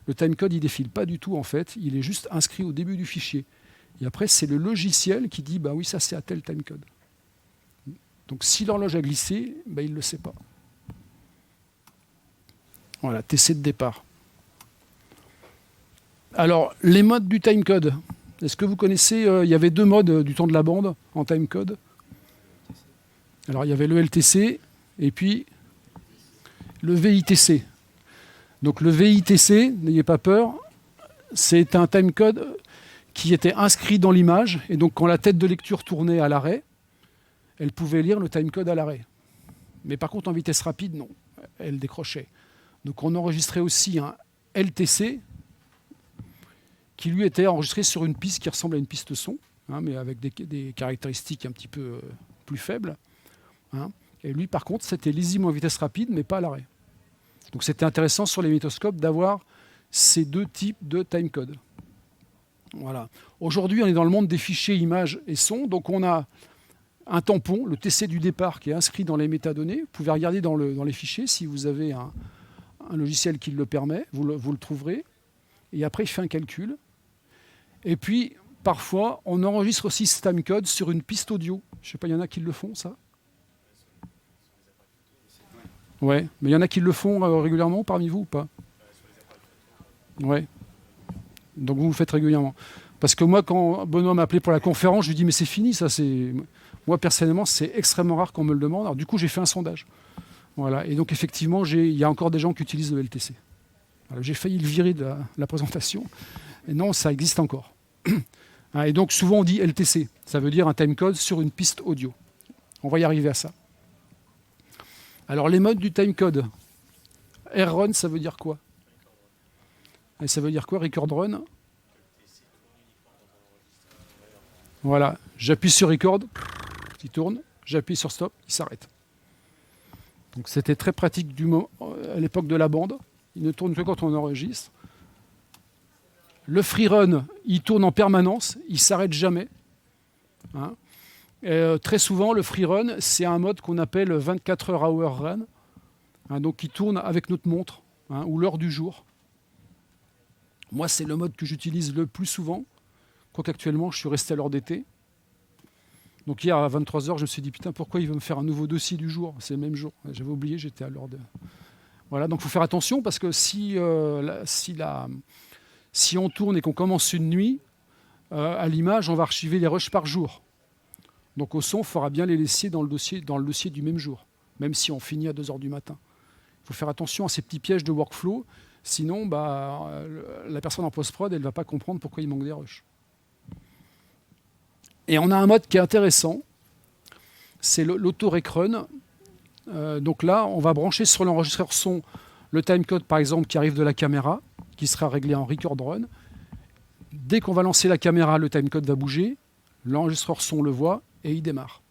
le timecode, il ne défile pas du tout en fait, il est juste inscrit au début du fichier. Et après, c'est le logiciel qui dit, bah oui, ça c'est à tel timecode. Donc si l'horloge a glissé, bah, il ne le sait pas. Voilà, TC de départ. Alors, les modes du timecode. Est-ce que vous connaissez, il y avait 2 modes du temps de la bande en timecode. Alors, il y avait le LTC et puis le VITC. Donc le VITC, n'ayez pas peur, c'est un timecode qui était inscrit dans l'image. Et donc quand la tête de lecture tournait à l'arrêt, elle pouvait lire le timecode à l'arrêt. Mais par contre en vitesse rapide, non, elle décrochait. Donc on enregistrait aussi un LTC qui lui était enregistré sur une piste qui ressemble à une piste son, hein, mais avec des caractéristiques un petit peu plus faibles. Hein. Et lui par contre c'était lisible en vitesse rapide mais pas à l'arrêt. Donc c'était intéressant sur les magnétoscopes d'avoir ces 2 types de timecode. Voilà. Aujourd'hui, on est dans le monde des fichiers images et sons, donc on a un tampon, le TC du départ, qui est inscrit dans les métadonnées. Vous pouvez regarder dans les fichiers si vous avez un logiciel qui le permet, vous le trouverez. Et après, il fait un calcul. Et puis, parfois, on enregistre aussi ce timecode sur une piste audio. Je ne sais pas, il y en a qui le font, ça ? Ouais, mais il y en a qui le font régulièrement parmi vous ou pas? Ouais. Donc vous le faites régulièrement. Parce que moi, quand Benoît m'a appelé pour la conférence, je lui dis mais c'est fini, ça. Moi personnellement, c'est extrêmement rare qu'on me le demande. Alors du coup, j'ai fait un sondage. Voilà. Et donc effectivement, il y a encore des gens qui utilisent le LTC. Voilà, j'ai failli le virer de la présentation. Et non, ça existe encore. Et donc souvent on dit LTC. Ça veut dire un timecode sur une piste audio. On va y arriver à ça. Alors les modes du timecode. R-Run, ça veut dire quoi? Et ça veut dire quoi, Record Run? Voilà, j'appuie sur Record, il tourne, j'appuie sur Stop, il s'arrête. Donc c'était très pratique à l'époque de la bande. Il ne tourne que quand on enregistre. Le Free Run, il tourne en permanence, il ne s'arrête jamais. Hein. Très souvent, le free run, c'est un mode qu'on appelle 24 hour run, hein, donc qui tourne avec notre montre, hein, ou l'heure du jour. Moi, c'est le mode que j'utilise le plus souvent, quoique actuellement, je suis resté à l'heure d'été. Donc hier, à 23h, je me suis dit, putain, pourquoi il veut me faire un nouveau dossier du jour? C'est le même jour. J'avais oublié, j'étais à l'heure de... Voilà, donc il faut faire attention, parce que si on tourne et qu'on commence une nuit, à l'image, on va archiver les rushs par jour. Donc au son, il faudra bien les laisser dans le dossier du même jour, même si on finit à 2h du matin. Il faut faire attention à ces petits pièges de workflow, sinon la personne en post-prod, elle ne va pas comprendre pourquoi il manque des rushs. Et on a un mode qui est intéressant, c'est l'auto-rec-run. Donc là, on va brancher sur l'enregistreur son le timecode, par exemple, qui arrive de la caméra, qui sera réglé en record run. Dès qu'on va lancer la caméra, le timecode va bouger, l'enregistreur son le voit, et il démarre.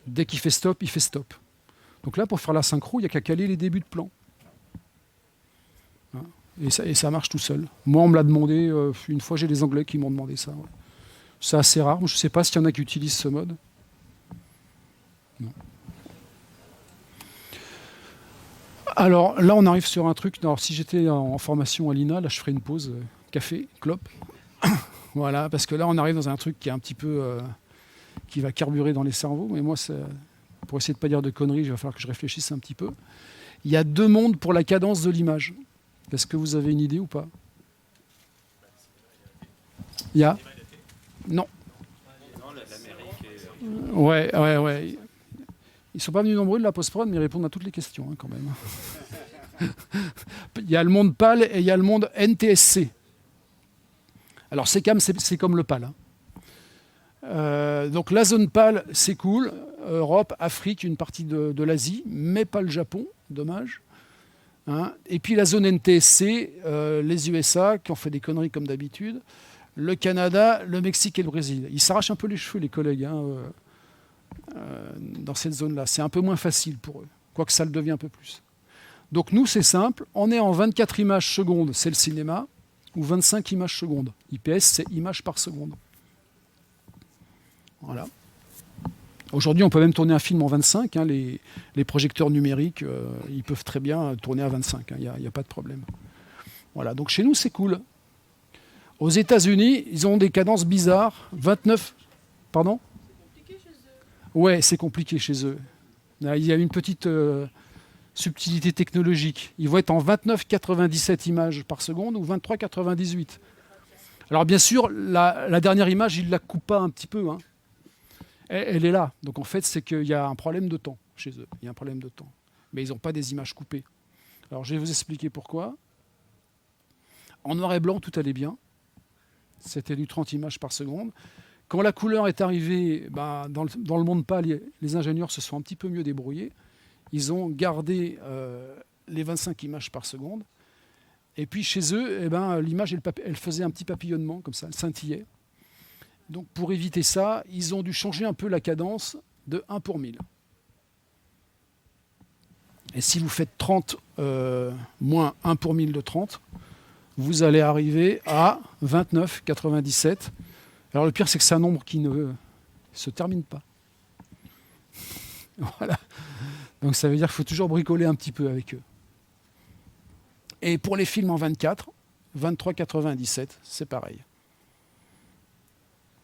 Dès qu'il fait stop, il fait stop. Donc là, pour faire la synchro, il n'y a qu'à caler les débuts de plan. Hein, et ça marche tout seul. Moi, on me l'a demandé, une fois, j'ai des Anglais qui m'ont demandé ça. Ouais. C'est assez rare. Je ne sais pas s'il y en a qui utilisent ce mode. Non. Alors là, on arrive sur un truc. Alors, si j'étais en formation à l'INA, là, je ferais une pause café, clope. Voilà, parce que là, on arrive dans un truc qui est un petit peu... qui va carburer dans les cerveaux, mais moi, pour essayer de ne pas dire de conneries, il va falloir que je réfléchisse un petit peu. Il y a 2 mondes pour la cadence de l'image. Est-ce que vous avez une idée ou pas? Il y a Non. Ouais. Ils sont pas venus nombreux de la post-prod, mais ils répondent à toutes les questions, hein, quand même. Il y a le monde PAL et il y a le monde NTSC. Alors SECAM, c'est comme le PAL. Donc la zone PAL, c'est cool. Europe, Afrique, une partie de l'Asie, mais pas le Japon, dommage. Hein. Et puis la zone NTSC, les USA, qui ont fait des conneries comme d'habitude, le Canada, le Mexique et le Brésil. Ils s'arrachent un peu les cheveux, les collègues, hein, dans cette zone-là. C'est un peu moins facile pour eux, quoique ça le devient un peu plus. Donc nous, c'est simple, on est en 24 images secondes, c'est le cinéma, ou 25 images secondes. IPS, c'est images par seconde. Voilà. Aujourd'hui, on peut même tourner un film en 25. Hein, les projecteurs numériques, ils peuvent très bien tourner à 25. Il n'y a pas de problème. Voilà. Donc chez nous, c'est cool. Aux États-Unis, ils ont des cadences bizarres. 29. Pardon ? C'est compliqué chez eux. Ouais, c'est compliqué chez eux. Il y a une petite subtilité technologique. Ils vont être en 29,97 images par seconde ou 23,98. Alors bien sûr, la dernière image, ils ne la coupent pas un petit peu. Hein. Elle est là. Donc en fait, c'est qu'il y a un problème de temps chez eux. Il y a un problème de temps. Mais ils n'ont pas des images coupées. Alors je vais vous expliquer pourquoi. En noir et blanc, tout allait bien. C'était du 30 images par seconde. Quand la couleur est arrivée, dans le monde pâle, les ingénieurs se sont un petit peu mieux débrouillés. Ils ont gardé les 25 images par seconde. Et puis chez eux, l'image, elle faisait un petit papillonnement, comme ça, elle scintillait. Donc pour éviter ça, ils ont dû changer un peu la cadence de 1 pour 1000. Et si vous faites 30 moins 1 pour 1000 de 30, vous allez arriver à 29,97. Alors le pire, c'est que c'est un nombre qui ne se termine pas. Voilà. Donc ça veut dire qu'il faut toujours bricoler un petit peu avec eux. Et pour les films en 24, 23,97, c'est pareil.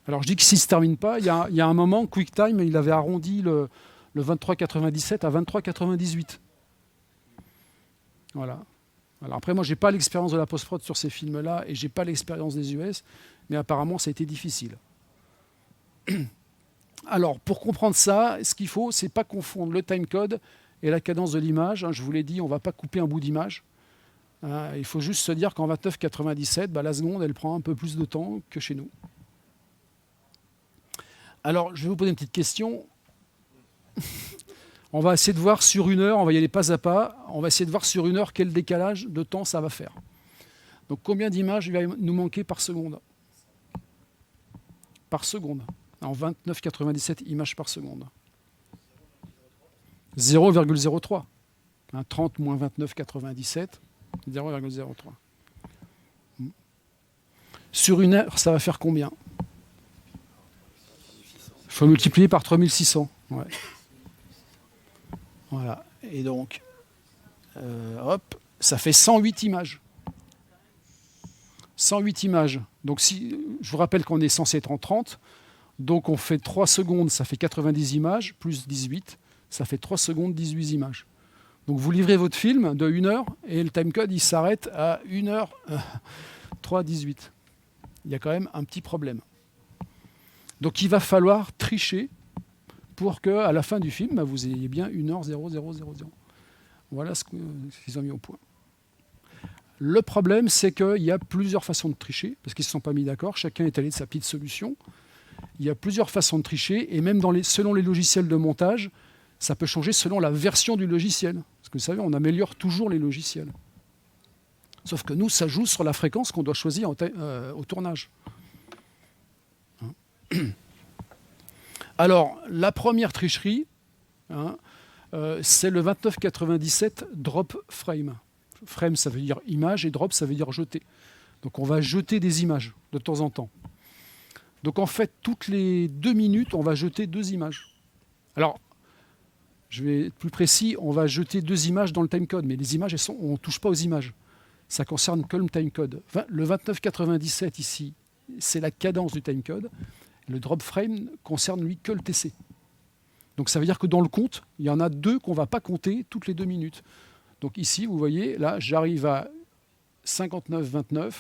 Alors je dis que s'il ne se termine pas, il y a un moment, QuickTime, il avait arrondi le 23,97 à 23,98. Voilà. Alors après, moi, je n'ai pas l'expérience de la post-prod sur ces films-là et je n'ai pas l'expérience des US, mais apparemment, ça a été difficile. Alors, pour comprendre ça, ce qu'il faut, c'est pas confondre le timecode et la cadence de l'image. Je vous l'ai dit, on ne va pas couper un bout d'image. Il faut juste se dire qu'en 29,97, la seconde, elle prend un peu plus de temps que chez nous. Alors, je vais vous poser une petite question. On va essayer de voir sur 1 heure, on va y aller pas à pas, on va essayer de voir sur 1 heure quel décalage de temps ça va faire. Donc combien d'images il va nous manquer par seconde ? Par seconde, en 29,97 images par seconde. 0,03. 30 moins 29,97, 0,03. Sur 1 heure, ça va faire combien ? Il faut multiplier par 3600. Ouais. Voilà. Et donc, ça fait 108 images. 108 images. Donc, je vous rappelle qu'on est censé être en 30. Donc, on fait 3 secondes, ça fait 90 images, plus 18. Ça fait 3 secondes, 18 images. Donc, vous livrez votre film de 1 heure et le timecode, il s'arrête à 1 heure 3,18. Il y a quand même un petit problème. Donc, il va falloir tricher pour qu'à la fin du film, vous ayez bien 1h0000. Voilà ce qu'ils ont mis au point. Le problème, c'est qu'il y a plusieurs façons de tricher, parce qu'ils ne se sont pas mis d'accord, chacun est allé de sa petite solution. Il y a plusieurs façons de tricher, et même selon les logiciels de montage, ça peut changer selon la version du logiciel. Parce que vous savez, on améliore toujours les logiciels. Sauf que nous, ça joue sur la fréquence qu'on doit choisir au tournage. Alors, la première tricherie, c'est le 29,97 drop frame. Frame, ça veut dire image, et drop, ça veut dire jeter. Donc, on va jeter des images de temps en temps. Donc, en fait, toutes les 2 minutes, on va jeter 2 images. Alors, je vais être plus précis, on va jeter 2 images dans le timecode, mais les images, on ne touche pas aux images. Ça concerne que le timecode. Le 29,97 ici, c'est la cadence du timecode. Le drop frame concerne, lui, que le TC. Donc ça veut dire que dans le compte, il y en a 2 qu'on ne va pas compter toutes les 2 minutes. Donc ici, vous voyez, là, j'arrive à 59,29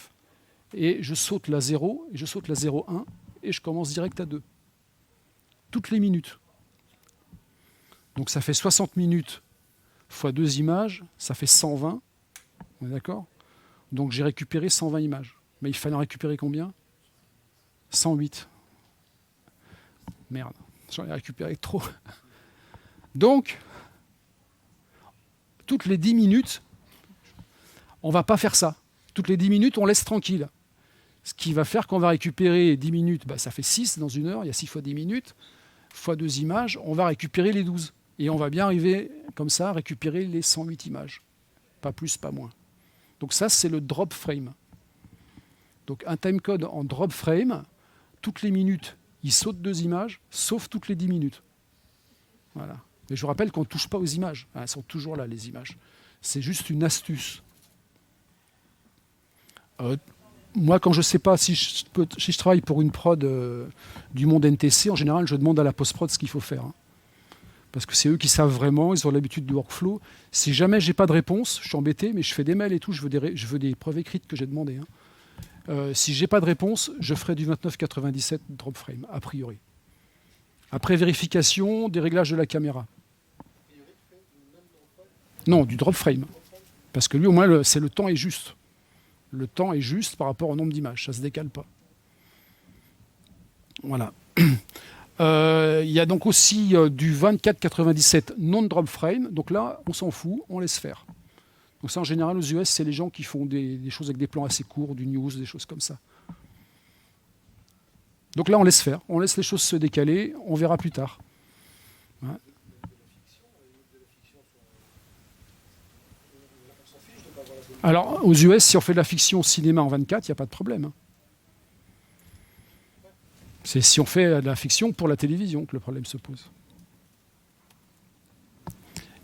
et je saute la 0, et je saute la 0,1 et je commence direct à 2. Toutes les minutes. Donc ça fait 60 minutes fois 2 images, ça fait 120. On est d'accord ? Donc j'ai récupéré 120 images. Mais il fallait en récupérer combien ? 108. Merde, j'en ai récupéré trop. Donc, toutes les 10 minutes, on ne va pas faire ça. Toutes les 10 minutes, on laisse tranquille. Ce qui va faire qu'on va récupérer 10 minutes, ça fait 6 dans une heure, il y a 6 fois 10 minutes, fois 2 images, on va récupérer les 12. Et on va bien arriver, comme ça, à récupérer les 108 images. Pas plus, pas moins. Donc ça, c'est le drop frame. Donc un timecode en drop frame, toutes les minutes, il saute 2 images, sauf toutes les 10 minutes. Voilà. Mais je vous rappelle qu'on ne touche pas aux images. Elles sont toujours là, les images. C'est juste une astuce. Moi, quand je ne sais pas si je travaille pour une prod du monde NTC, en général, je demande à la post-prod ce qu'il faut faire. Parce que c'est eux qui savent vraiment, ils ont l'habitude du workflow. Si jamais je n'ai pas de réponse, je suis embêté, mais je fais des mails et tout, je veux des preuves écrites que j'ai demandées. Si je n'ai pas de réponse, je ferai du 29,97 drop frame, a priori. Après vérification des réglages de la caméra. Non, du drop frame. Parce que lui, au moins, le temps est juste. Le temps est juste par rapport au nombre d'images. Ça ne se décale pas. Voilà. Il y a donc aussi du 24,97 non-drop frame. Donc là, on s'en fout, on laisse faire. Donc ça, en général, aux US, c'est les gens qui font des choses avec des plans assez courts, du news, des choses comme ça. Donc là, on laisse faire. On laisse les choses se décaler. On verra plus tard. Ouais. Alors, aux US, si on fait de la fiction au cinéma en 24, il n'y a pas de problème. C'est si on fait de la fiction pour la télévision que le problème se pose.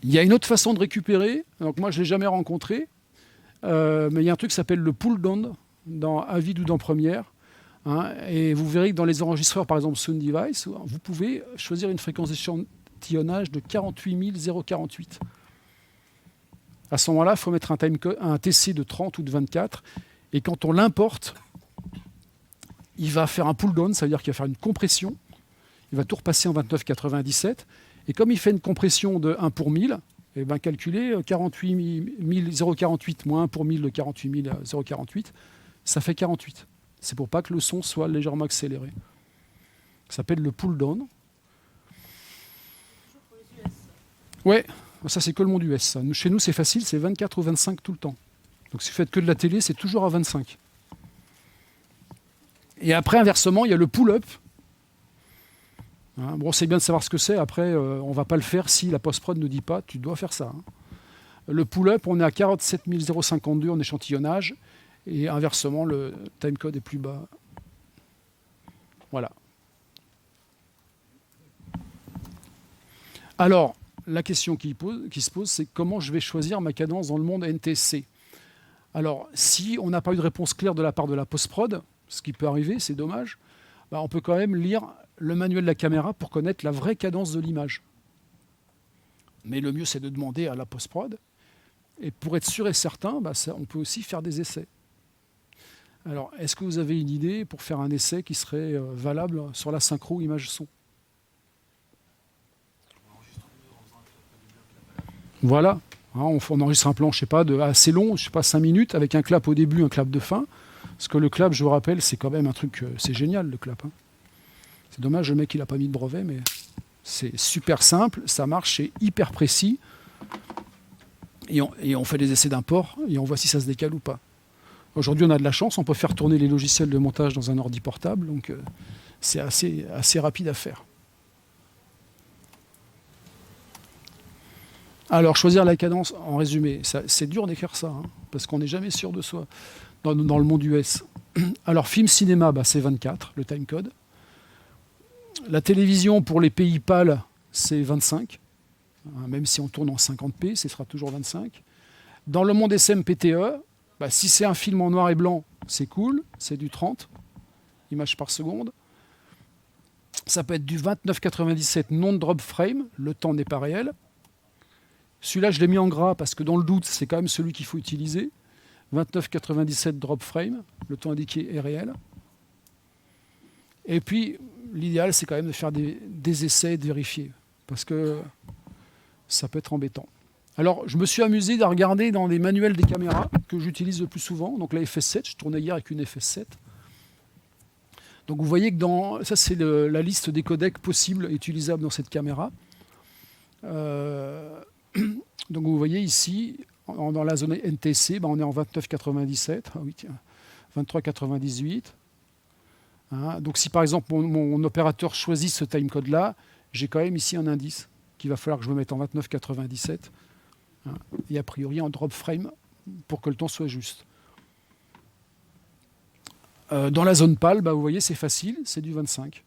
Il y a une autre façon de récupérer. Donc moi, je ne l'ai jamais rencontré. Mais il y a un truc qui s'appelle le pull down dans Avid ou dans Premiere. Et vous verrez que dans les enregistreurs, par exemple Sound Device, vous pouvez choisir une fréquence d'échantillonnage de 48 048. À ce moment-là, il faut mettre un TC de 30 ou de 24. Et quand on l'importe, il va faire un pull down, ça veut dire qu'il va faire une compression. Il va tout repasser en 29,97. Et comme il fait une compression de 1 pour 1000, eh ben, calculez 48 048 moins 1 pour 1000 de 48 048, ça fait 48. C'est pour pas que le son soit légèrement accéléré. Ça s'appelle le pull down. Ouais, ça c'est que le monde US. Ça. Chez nous c'est facile, c'est 24 ou 25 tout le temps. Donc si vous faites que de la télé, c'est toujours à 25. Et après, inversement, il y a le pull-up. Bon, c'est bien de savoir ce que c'est. Après, on ne va pas le faire si la post-prod ne dit pas, tu dois faire ça. Le pull-up, on est à 47 052 en échantillonnage. Et inversement, le timecode est plus bas. Voilà. Alors, la question qui se pose, c'est comment je vais choisir ma cadence dans le monde NTC. Alors, si on n'a pas eu de réponse claire de la part de la post-prod, ce qui peut arriver, c'est dommage, on peut quand même lire le manuel de la caméra pour connaître la vraie cadence de l'image. Mais le mieux, c'est de demander à la post-prod. Et pour être sûr et certain, on peut aussi faire des essais. Alors, est-ce que vous avez une idée pour faire un essai qui serait valable sur la synchro image-son ? Voilà. On enregistre un plan, je sais pas, assez long, je sais pas, 5 minutes, avec un clap au début, un clap de fin. Parce que le clap, je vous rappelle, c'est quand même un truc, c'est génial le clap. C'est dommage, le mec il n'a pas mis de brevet, mais c'est super simple, ça marche, c'est hyper précis. Et on fait des essais d'import et on voit si ça se décale ou pas. Aujourd'hui, on a de la chance, on peut faire tourner les logiciels de montage dans un ordi portable, donc c'est assez rapide à faire. Alors, choisir la cadence, en résumé, c'est dur d'écrire ça, parce qu'on n'est jamais sûr de soi dans le monde US. Alors, film cinéma, c'est 24, le timecode. La télévision, pour les pays pâles, c'est 25. Même si on tourne en 50p, ce sera toujours 25. Dans le monde SMPTE, si c'est un film en noir et blanc, c'est cool, c'est du 30 images par seconde. Ça peut être du 29,97 non drop frame, le temps n'est pas réel. Celui-là, je l'ai mis en gras parce que dans le doute, c'est quand même celui qu'il faut utiliser. 29,97 drop frame, le temps indiqué est réel. Et puis, l'idéal, c'est quand même de faire des essais et de vérifier, parce que ça peut être embêtant. Alors, je me suis amusé à regarder dans les manuels des caméras que j'utilise le plus souvent. Donc la FS7, je tournais hier avec une FS7. Donc vous voyez que ça, c'est la liste des codecs possibles et utilisables dans cette caméra. Donc vous voyez ici, dans la zone NTSC, on est en 29,97. Ah oui, tiens, 23,98. Hein, donc si par exemple mon opérateur choisit ce timecode-là, j'ai quand même ici un indice qu'il va falloir que je me mette en 29,97. Hein, et a priori en drop frame pour que le temps soit juste. Dans la zone PAL, vous voyez, c'est facile, c'est du 25.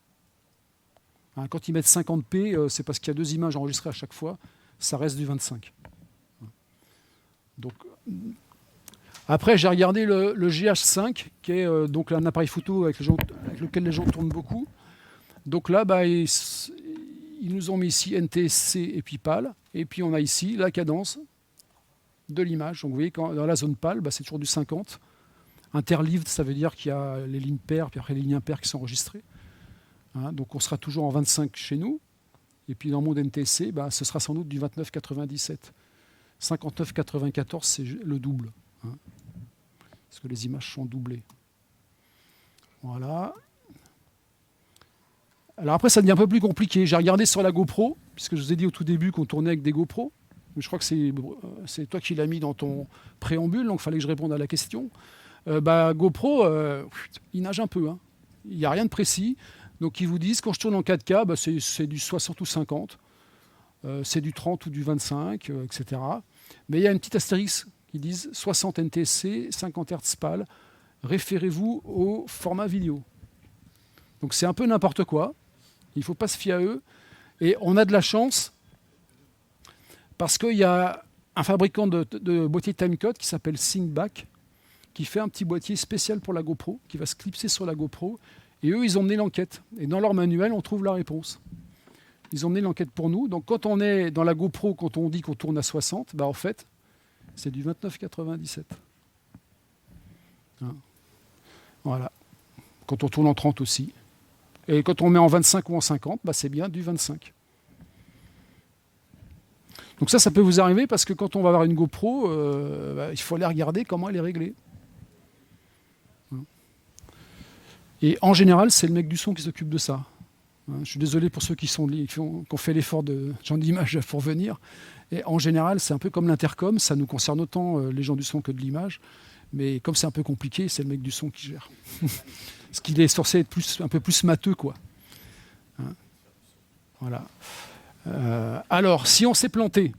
Hein, quand ils mettent 50p, c'est parce qu'il y a 2 images enregistrées à chaque fois, ça reste du 25. Donc, après, j'ai regardé le GH5, qui est donc un appareil photo avec lequel les gens tournent beaucoup. Donc là, ils nous ont mis ici NTSC et puis PAL. Et puis on a ici la cadence de l'image. Donc vous voyez, dans la zone PAL, c'est toujours du 50. Interleaved, ça veut dire qu'il y a les lignes paires, puis après les lignes impaires qui sont enregistrées. Hein, donc on sera toujours en 25 chez nous. Et puis dans le monde NTSC, ce sera sans doute du 29,97. 59,94, c'est le double. Hein, parce que les images sont doublées. Voilà. Alors après, ça devient un peu plus compliqué. J'ai regardé sur la GoPro, puisque je vous ai dit au tout début qu'on tournait avec des GoPro. Je crois que c'est toi qui l'as mis dans ton préambule, donc il fallait que je réponde à la question. GoPro, il nage un peu. Hein. Il n'y a rien de précis. Donc ils vous disent, quand je tourne en 4K, c'est du 60 ou 50. C'est du 30 ou du 25, etc. Mais il y a une petite astérix qui disent 60 NTSC, 50 Hz PAL. Référez-vous au format vidéo. Donc c'est un peu n'importe quoi. Il ne faut pas se fier à eux. Et on a de la chance parce qu'il y a un fabricant de boîtiers timecode qui s'appelle ThinkBack, qui fait un petit boîtier spécial pour la GoPro, qui va se clipser sur la GoPro. Et eux, ils ont mené l'enquête. Et dans leur manuel, on trouve la réponse. Ils ont mené l'enquête pour nous. Donc quand on est dans la GoPro, quand on dit qu'on tourne à 60, en fait, c'est du 29,97. Hein. Voilà. Quand on tourne en 30 aussi. Et quand on met en 25 ou en 50, c'est bien du 25. Donc ça peut vous arriver parce que quand on va avoir une GoPro, il faut aller regarder comment elle est réglée. Et en général, c'est le mec du son qui s'occupe de ça. Je suis désolé pour ceux qui ont fait l'effort de gens d'image pour venir. Et en général, c'est un peu comme l'intercom, ça nous concerne autant les gens du son que de l'image. Mais comme c'est un peu compliqué, c'est le mec du son qui gère. Parce qu'il est censé être un peu plus matheux, quoi. Hein, voilà. Alors, si on s'est planté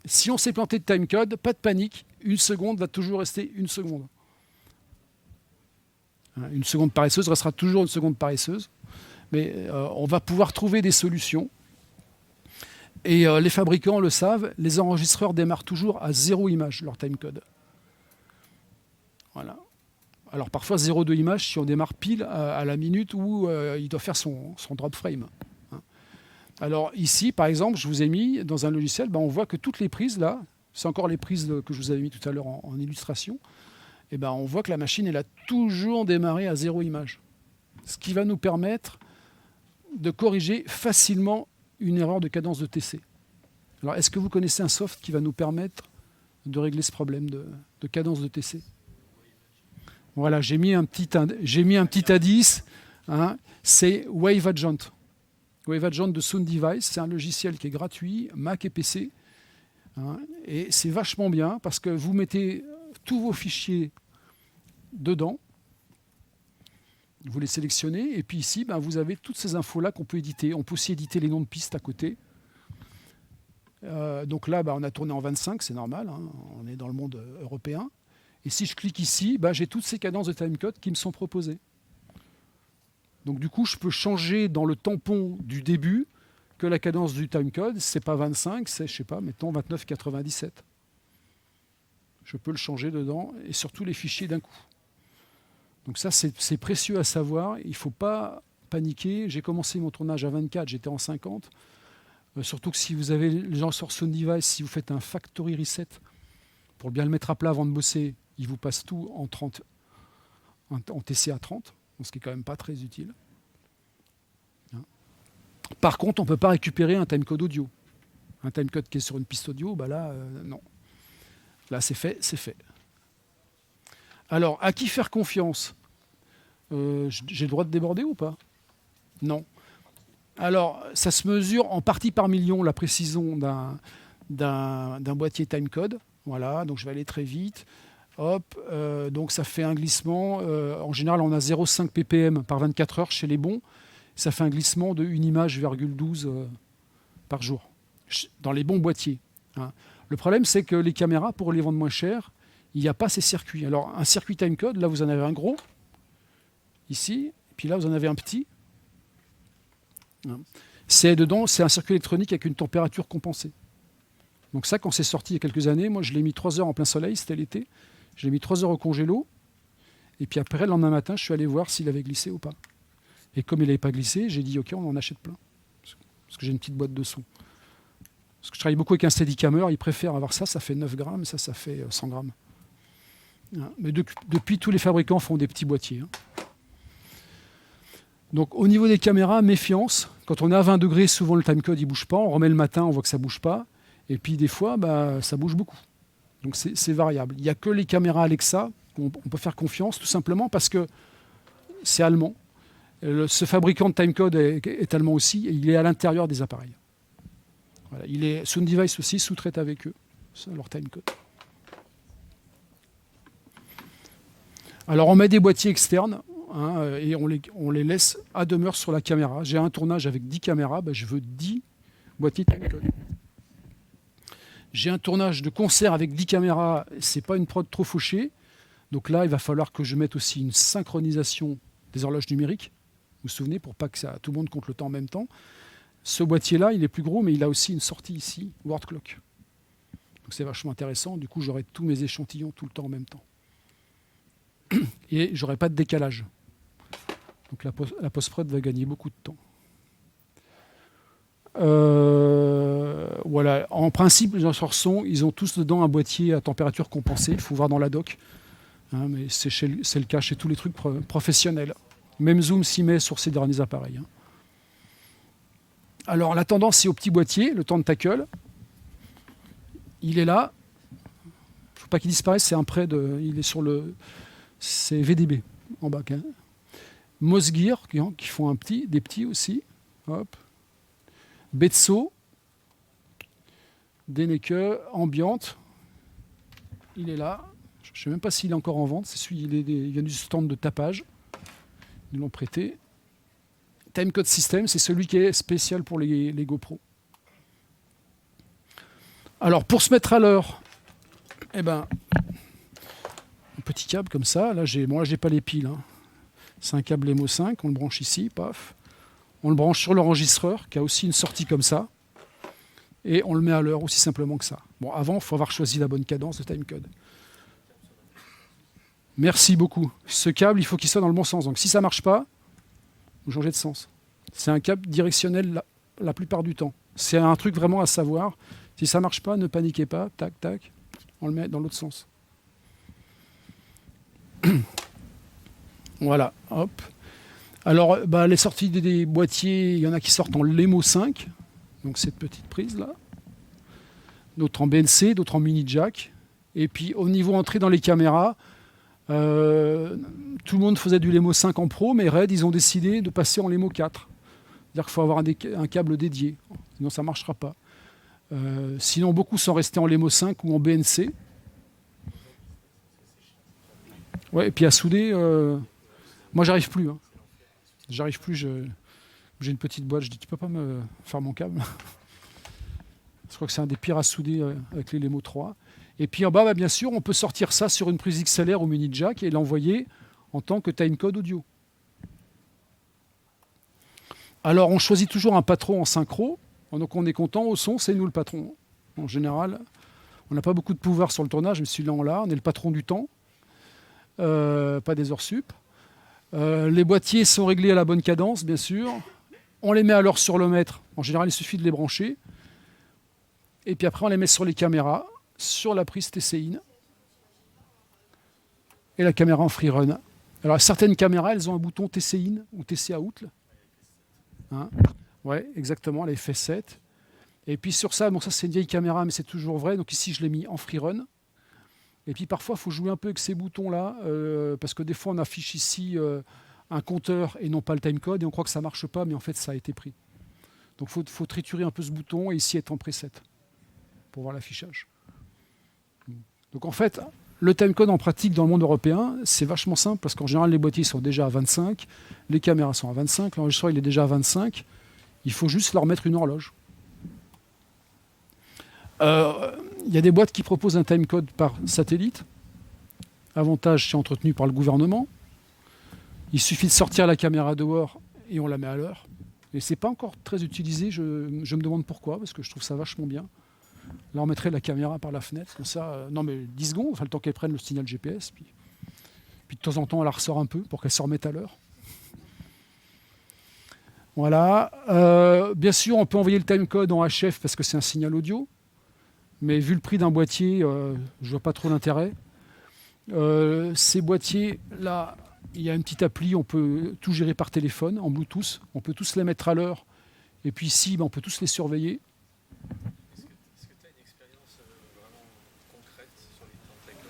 de timecode, pas de panique, 1 seconde va toujours rester 1 seconde. Une seconde paresseuse restera toujours une seconde paresseuse. Mais on va pouvoir trouver des solutions. Et les fabricants le savent, les enregistreurs démarrent toujours à 0 image, leur timecode. Voilà. Alors parfois 0,2 images si on démarre pile à la minute où il doit faire son drop frame. Hein. Alors ici, par exemple, je vous ai mis dans un logiciel, on voit que toutes les prises là, c'est encore les prises que je vous avais mis tout à l'heure en illustration, et on voit que la machine elle a toujours démarré à 0 image. Ce qui va nous permettre de corriger facilement une erreur de cadence de TC. Alors est-ce que vous connaissez un soft qui va nous permettre de régler ce problème de cadence de TC ? Voilà, j'ai mis un petit indice, hein, c'est WaveAgent. WaveAgent de Sound Device, c'est un logiciel qui est gratuit, Mac et PC. Hein, et c'est vachement bien parce que vous mettez tous vos fichiers dedans, vous les sélectionnez, et puis ici, vous avez toutes ces infos-là qu'on peut éditer. On peut aussi éditer les noms de pistes à côté. Donc là, on a tourné en 25, c'est normal, hein, on est dans le monde européen. Et si je clique ici, j'ai toutes ces cadences de timecode qui me sont proposées. Donc du coup, je peux changer dans le tampon du début que la cadence du timecode, c'est pas 25, c'est, mettons 29,97. Je peux le changer dedans, et sur tous les fichiers d'un coup. Donc ça, c'est précieux à savoir. Il ne faut pas paniquer. J'ai commencé mon tournage à 24, j'étais en 50. Surtout que si vous avez les gens sur Sound Device, si vous faites un factory reset pour bien le mettre à plat avant de bosser, il vous passe tout en 30, en TC à 30, ce qui est quand même pas très utile. Par contre, on ne peut pas récupérer un timecode audio. Un timecode qui est sur une piste audio, bah là, non. Là, c'est fait, c'est fait. Alors, à qui faire confiance ? J'ai le droit de déborder ou pas ? Non. Alors, ça se mesure en partie par million la précision d'un boîtier timecode. Voilà, donc je vais aller très vite. Hop, donc ça fait un glissement. En général, on a 0,5 ppm par 24 heures chez les bons. Ça fait un glissement de 1 image, 12 par jour, dans les bons boîtiers. Hein. Le problème, c'est que les caméras, pour les vendre moins cher, il n'y a pas ces circuits. Alors, un circuit timecode, là, vous en avez un gros, ici, et puis là, vous en avez un petit. Dedans, c'est un circuit électronique avec une température compensée. Donc ça, quand c'est sorti il y a quelques années, moi, je l'ai mis 3 heures en plein soleil, c'était l'été. Je l'ai mis 3 heures au congélo. Et puis après, le lendemain matin, je suis allé voir s'il avait glissé ou pas. Et comme il n'avait pas glissé, j'ai dit, OK, on en achète plein. Parce que j'ai une petite boîte de son. Parce que je travaille beaucoup avec un Steadicammer, il préfère avoir ça, ça fait 9 grammes, ça fait 100 grammes. Mais depuis, tous les fabricants font des petits boîtiers. Donc au niveau des caméras, méfiance. Quand on est à 20 degrés, souvent le timecode ne bouge pas. On remet le matin, on voit que ça ne bouge pas. Et puis des fois, ça bouge beaucoup. Donc c'est variable. Il n'y a que les caméras Alexa qu'on peut faire confiance, tout simplement parce que c'est allemand. Ce fabricant de timecode est allemand aussi, et il est à l'intérieur des appareils. Voilà, Sound Device aussi sous-traite avec eux, leur timecode. Alors on met des boîtiers externes, et on les laisse à demeure sur la caméra. J'ai un tournage avec 10 caméras, je veux 10 boîtiers timecode. J'ai un tournage de concert avec 10 caméras, c'est pas une prod trop fauchée. Donc là, il va falloir que je mette aussi une synchronisation des horloges numériques. Vous vous souvenez, pour pas que tout le monde compte le temps en même temps. Ce boîtier-là, il est plus gros, mais il a aussi une sortie ici, Word Clock. Donc c'est vachement intéressant. Du coup, j'aurai tous mes échantillons tout le temps en même temps. Et j'aurai pas de décalage. Donc la post-prod va gagner beaucoup de temps. Voilà. En principe, les lanceurs son, ils ont tous dedans un boîtier à température compensée. Il faut voir dans la doc. Mais c'est le cas chez tous les trucs professionnels. Même Zoom s'y met sur ces derniers appareils. Alors la tendance, c'est au petit boîtier, le temps de tackle. Il est là. Il ne faut pas qu'il disparaisse, c'est un prêt il est sur le. C'est VDB en bas. Mosgear, qui font des petits aussi. Hop. Betso. Denneke, Ambiante. Il est là. Je ne sais même pas s'il est encore en vente. C'est celui, il vient du stand de tapage. Ils l'ont prêté. Timecode System, c'est celui qui est spécial pour les GoPro. Alors, pour se mettre à l'heure, un petit câble comme ça. Là, j'ai pas les piles. C'est un câble Emo 5. On le branche ici, paf. On le branche sur l'enregistreur, qui a aussi une sortie comme ça. Et on le met à l'heure, aussi simplement que ça. Bon, avant, il faut avoir choisi la bonne cadence de timecode. Merci beaucoup. Ce câble, il faut qu'il soit dans le bon sens. Donc si ça ne marche pas, vous changez de sens. C'est un câble directionnel la plupart du temps. C'est un truc vraiment à savoir. Si ça ne marche pas, ne paniquez pas. Tac, tac. On le met dans l'autre sens. Voilà. Hop. Alors, les sorties des boîtiers, il y en a qui sortent en Lemo 5. Donc cette petite prise-là. D'autres en BNC, d'autres en mini jack. Et puis au niveau entrée dans les caméras, tout le monde faisait du Lemo 5 en pro, mais Red, ils ont décidé de passer en Lemo 4. C'est-à-dire qu'il faut avoir un câble dédié, sinon ça ne marchera pas. Sinon, beaucoup sont restés en Lemo 5 ou en BNC. Ouais, et puis à souder, moi j'arrive plus. J'arrive plus, j'ai une petite boîte, je dis tu peux pas me faire mon câble. Je crois que c'est un des pires à souder avec les Lemo 3. Et puis en bas, bien sûr, on peut sortir ça sur une prise XLR ou mini jack et l'envoyer en tant que timecode audio. Alors on choisit toujours un patron en synchro, donc on est content au son, c'est nous le patron. En général, on n'a pas beaucoup de pouvoir sur le tournage, mais celui-là on l'a, on est le patron du temps, pas des heures sup. Les boîtiers sont réglés à la bonne cadence, bien sûr. On les met alors sur le mètre. En général, il suffit de les brancher. Et puis après, on les met sur les caméras, sur la prise TC-In. Et la caméra en free run. Alors, certaines caméras, elles ont un bouton TC-In ou TC-Out. Hein, ouais, exactement, les F7. Et puis sur ça, bon, ça c'est une vieille caméra, mais c'est toujours vrai. Donc ici, je l'ai mis en free run. Et puis parfois, il faut jouer un peu avec ces boutons-là, parce que des fois, on affiche ici un compteur et non pas le timecode, et on croit que ça ne marche pas, mais en fait, ça a été pris. Donc il faut triturer un peu ce bouton et ici être en preset pour voir l'affichage. Donc en fait, le timecode en pratique dans le monde européen, c'est vachement simple, parce qu'en général, les boîtiers sont déjà à 25, les caméras sont à 25, l'enregistreur il est déjà à 25, il faut juste leur mettre une horloge. Il y a des boîtes qui proposent un timecode par satellite. Avantage, c'est entretenu par le gouvernement. Il suffit de sortir la caméra dehors et on la met à l'heure. Et c'est pas encore très utilisé, je me demande pourquoi, parce que je trouve ça vachement bien. Là, on mettrait la caméra par la fenêtre, comme ça, non mais 10 secondes, enfin, le temps qu'elle prenne le signal GPS, puis de temps en temps, elle la ressort un peu pour qu'elle se remette à l'heure. Voilà. Bien sûr, on peut envoyer le timecode en HF parce que c'est un signal audio. Mais vu le prix d'un boîtier, je ne vois pas trop l'intérêt. Ces boîtiers-là, il y a une petite appli, on peut tout gérer par téléphone, en Bluetooth. On peut tous les mettre à l'heure. Et puis ici, on peut tous les surveiller. Est-ce que tu as une expérience vraiment concrète sur les tentacoles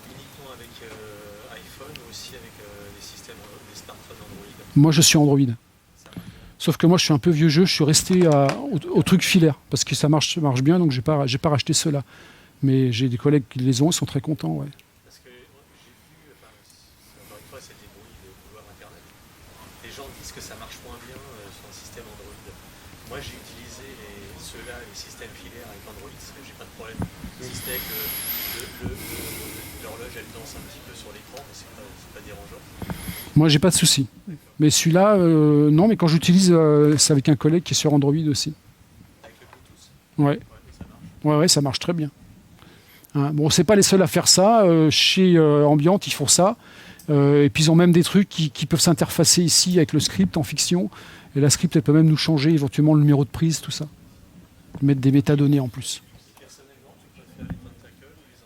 uniquement avec iPhone ou aussi avec les systèmes, les smartphones Android? Moi, je suis Android. Sauf que moi, je suis un peu vieux jeu, je suis resté au truc filaire, parce que ça marche bien, donc j'ai pas racheté ceux-là. Mais j'ai des collègues qui les ont, ils sont très contents. Ouais. Parce que j'ai vu, encore une fois, c'est des bruits de couloir Internet. Les gens disent que ça marche moins bien sur un système Android. Moi, j'ai utilisé ceux-là, les systèmes filaires avec Android, parce que j'ai pas de problème. Si ce n'est que l'horloge, elle danse un petit peu sur l'écran, mais c'est pas dérangeant. Moi, j'ai pas de souci. Mais celui-là, non, mais quand j'utilise, c'est avec un collègue qui est sur Android aussi. Avec le Bluetooth? Ouais. Ouais, ça marche très bien. Hein, bon, c'est pas les seuls à faire ça. Chez Ambient, ils font ça. Et puis ils ont même des trucs qui peuvent s'interfacer ici avec le script en fiction. Et la script, elle peut même nous changer éventuellement le numéro de prise, tout ça. Mettre des métadonnées en plus. Personnellement, tu préfères les tentacles ou les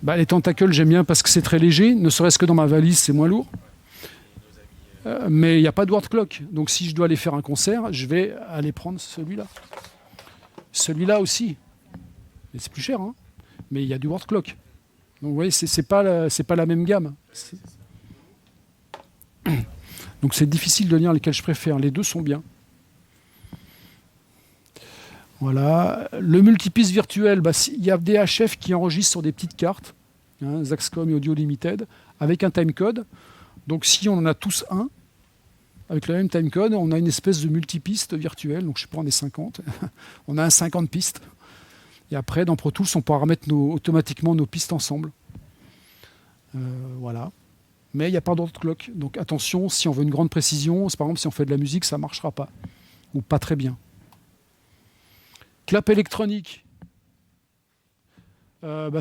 Ambients? Les tentacles, j'aime bien parce que c'est très léger. Ne serait-ce que dans ma valise, c'est moins lourd. Mais il n'y a pas de word clock. Donc si je dois aller faire un concert, je vais aller prendre celui-là. Celui-là aussi. Et c'est plus cher, hein. Mais il y a du word clock. Donc vous voyez, c'est pas la même gamme. Donc c'est difficile de dire lesquels je préfère. Les deux sont bien. Voilà. Le multipiste virtuel, il y a des HF qui enregistrent sur des petites cartes, hein, Zaxcom et Audio Limited, avec un timecode. Donc si on en a tous un, avec le même timecode, on a une espèce de multipiste virtuel. Donc je sais pas, on est 50. On a un 50 pistes. Et après, dans Pro Tools, on pourra remettre automatiquement nos pistes ensemble. Voilà. Mais il n'y a pas d'ordre clock. Donc attention, si on veut une grande précision, par exemple si on fait de la musique, ça ne marchera pas. Ou pas très bien. Clap électronique.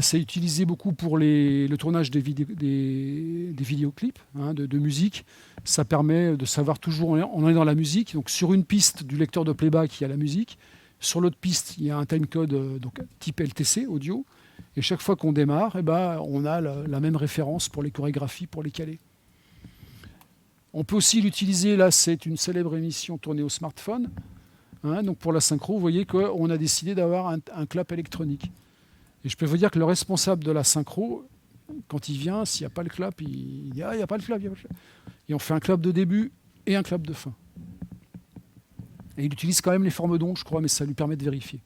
C'est utilisé beaucoup pour le tournage des vidéoclips, hein, de musique. Ça permet de savoir toujours, on est dans la musique. Donc sur une piste du lecteur de playback, il y a la musique. Sur l'autre piste, il y a un timecode type LTC, audio. Et chaque fois qu'on démarre, on a la même référence pour les chorégraphies, pour les caler. On peut aussi l'utiliser, là c'est une célèbre émission tournée au smartphone. Hein, donc pour la synchro, vous voyez qu'on a décidé d'avoir un clap électronique. Et je peux vous dire que le responsable de la synchro, quand il vient, s'il n'y a pas le clap, il dit « Ah, il n'y a pas le clap, il n'y a pas le clap ». Et on fait un clap de début et un clap de fin. Et il utilise quand même les formes d'ondes, je crois, mais ça lui permet de vérifier.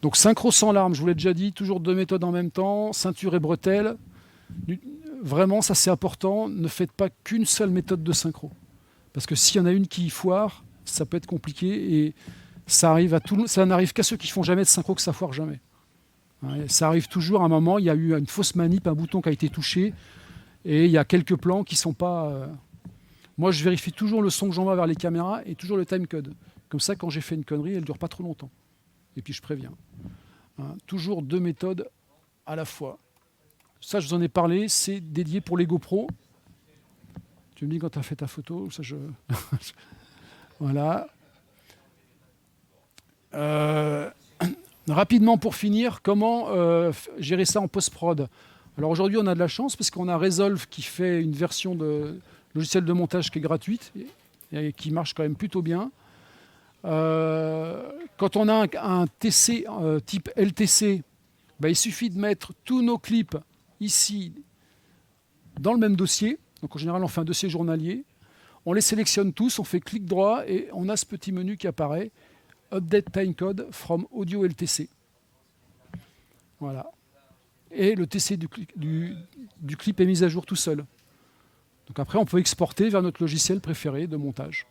Donc synchro sans larmes, je vous l'ai déjà dit, toujours deux méthodes en même temps, ceinture et bretelles. Vraiment, ça c'est important, ne faites pas qu'une seule méthode de synchro. Parce que s'il y en a une qui foire, ça peut être compliqué et ça n'arrive qu'à ceux qui font jamais de synchro que ça foire jamais. Ça arrive toujours à un moment, il y a eu une fausse manip, un bouton qui a été touché et il y a quelques plans qui ne sont pas... Moi, je vérifie toujours le son que j'envoie vers les caméras et toujours le timecode. Comme ça, quand j'ai fait une connerie, elle ne dure pas trop longtemps. Et puis, je préviens. Toujours deux méthodes à la fois. Ça, je vous en ai parlé, c'est dédié pour les GoPro. Tu me dis quand tu as fait ta photo, ça je... Voilà. Rapidement pour finir, comment gérer ça en post-prod? Alors aujourd'hui, on a de la chance parce qu'on a Resolve qui fait une version de logiciel de montage qui est gratuite et qui marche quand même plutôt bien. Quand on a un TC type LTC, bah, il suffit de mettre tous nos clips ici dans le même dossier. Donc en général, on fait un dossier journalier. On les sélectionne tous, on fait clic droit et on a ce petit menu qui apparaît. Update timecode from audio LTC. Voilà. Et le TC du clip est mis à jour tout seul. Donc après, on peut exporter vers notre logiciel préféré de montage.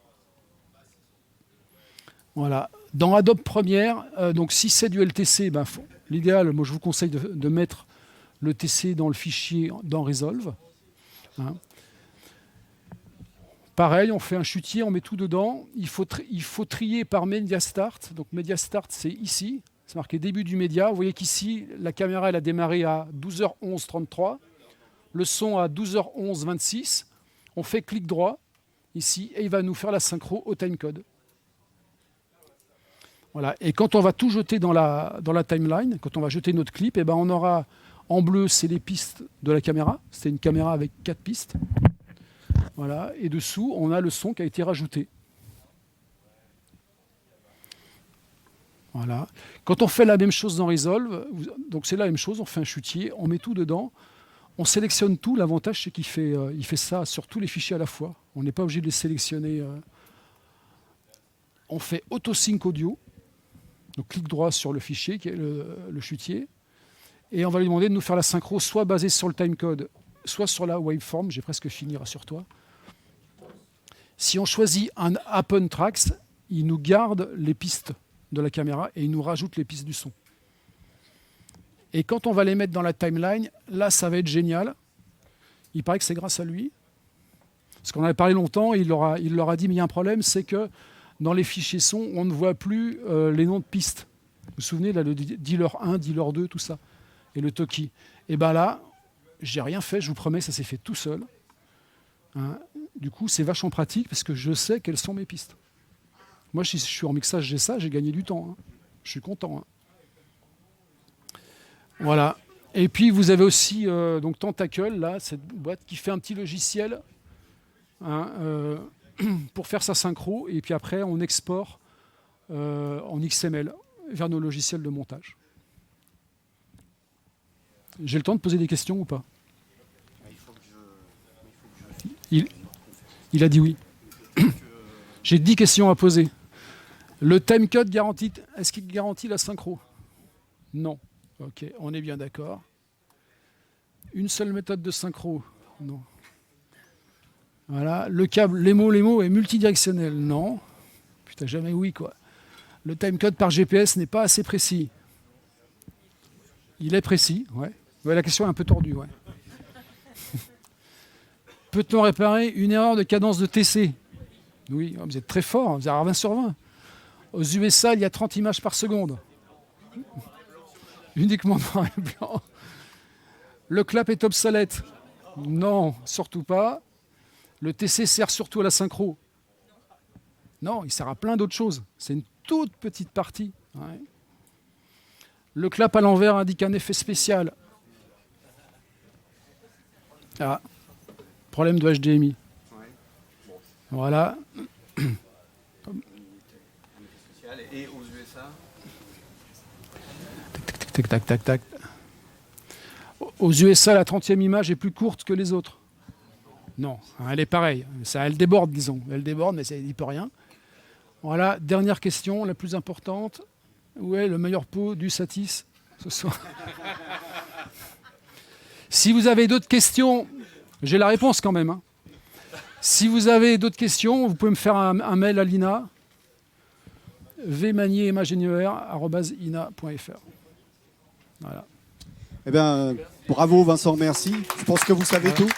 Voilà. Dans Adobe Premiere, donc si c'est du LTC, ben, l'idéal, moi je vous conseille de mettre le TC dans le fichier dans Resolve. Hein. Pareil, on fait un chutier, on met tout dedans. Il faut trier par Media Start. Donc Media Start, c'est ici. C'est marqué début du média. Vous voyez qu'ici, la caméra elle a démarré à 12h11:33. Le son à 12h11:26. On fait clic droit ici et il va nous faire la synchro au timecode. Voilà. Et quand on va tout jeter dans la timeline, quand on va jeter notre clip, eh ben on aura en bleu, c'est les pistes de la caméra. C'est une caméra avec 4 pistes. Voilà. Et dessous, on a le son qui a été rajouté. Voilà. Quand on fait la même chose dans Resolve, donc c'est la même chose, on fait un chutier, on met tout dedans, on sélectionne tout. L'avantage, c'est qu'il fait ça sur tous les fichiers à la fois. On n'est pas obligé de les sélectionner. On fait auto-sync audio. Donc clic droit sur le fichier, qui est le chutier. Et on va lui demander de nous faire la synchro, soit basée sur le timecode, soit sur la waveform. J'ai presque fini, rassure-toi. Si on choisit un Happen Tracks, il nous garde les pistes de la caméra et il nous rajoute les pistes du son. Et quand on va les mettre dans la timeline, là, ça va être génial. Il paraît que c'est grâce à lui. Parce qu'on en avait parlé longtemps, il leur a dit, mais il y a un problème, c'est que dans les fichiers son, on ne voit plus les noms de pistes. Vous vous souvenez, là, le dealer 1, dealer 2, tout ça. Et le Toki. Et bien là, j'ai rien fait, je vous promets, ça s'est fait tout seul. Hein. Du coup, c'est vachement pratique parce que je sais quelles sont mes pistes. Moi, si je suis en mixage, j'ai gagné du temps. Hein. Je suis content. Hein. Voilà. Et puis, vous avez aussi donc Tentacle, là, cette boîte qui fait un petit logiciel hein, pour faire sa synchro. Et puis après, on exporte en XML vers nos logiciels de montage. J'ai le temps de poser des questions ou pas? Il a dit oui. J'ai 10 questions à poser. Le timecode garantit, est-ce qu'il garantit la synchro? Non. Ok, on est bien d'accord. Une seule méthode de synchro? Non. Voilà. Le câble, les mots est multidirectionnel? Non. Putain, jamais oui, quoi. Le timecode par GPS n'est pas assez précis? Il est précis, ouais. Ouais, la question est un peu tordue, ouais. Peut-on réparer une erreur de cadence de TC? Oui, vous êtes très fort, vous avez 20 sur 20. Aux USA, il y a 30 images par seconde. Uniquement noir et blanc. Le clap est obsolète? Non, surtout pas. Le TC sert surtout à la synchro? Non, il sert à plein d'autres choses. C'est une toute petite partie. Ouais. Le clap à l'envers indique un effet spécial. Ah, problème de HDMI. Voilà. Et aux USA? Tac, tac, tac, tac. Aux USA, la 30e image est plus courte que les autres. Non, elle est pareille. Ça, elle déborde, disons. Elle déborde, mais ça n'y peut rien. Voilà, dernière question, la plus importante. Où est le meilleur pot du Satis ce soir? Si vous avez d'autres questions, j'ai la réponse quand même. Hein. Si vous avez d'autres questions, vous pouvez me faire un mail à l'INA, vmanier@ina.fr. Voilà. Eh bien, bravo Vincent, merci. Je pense que vous savez tout.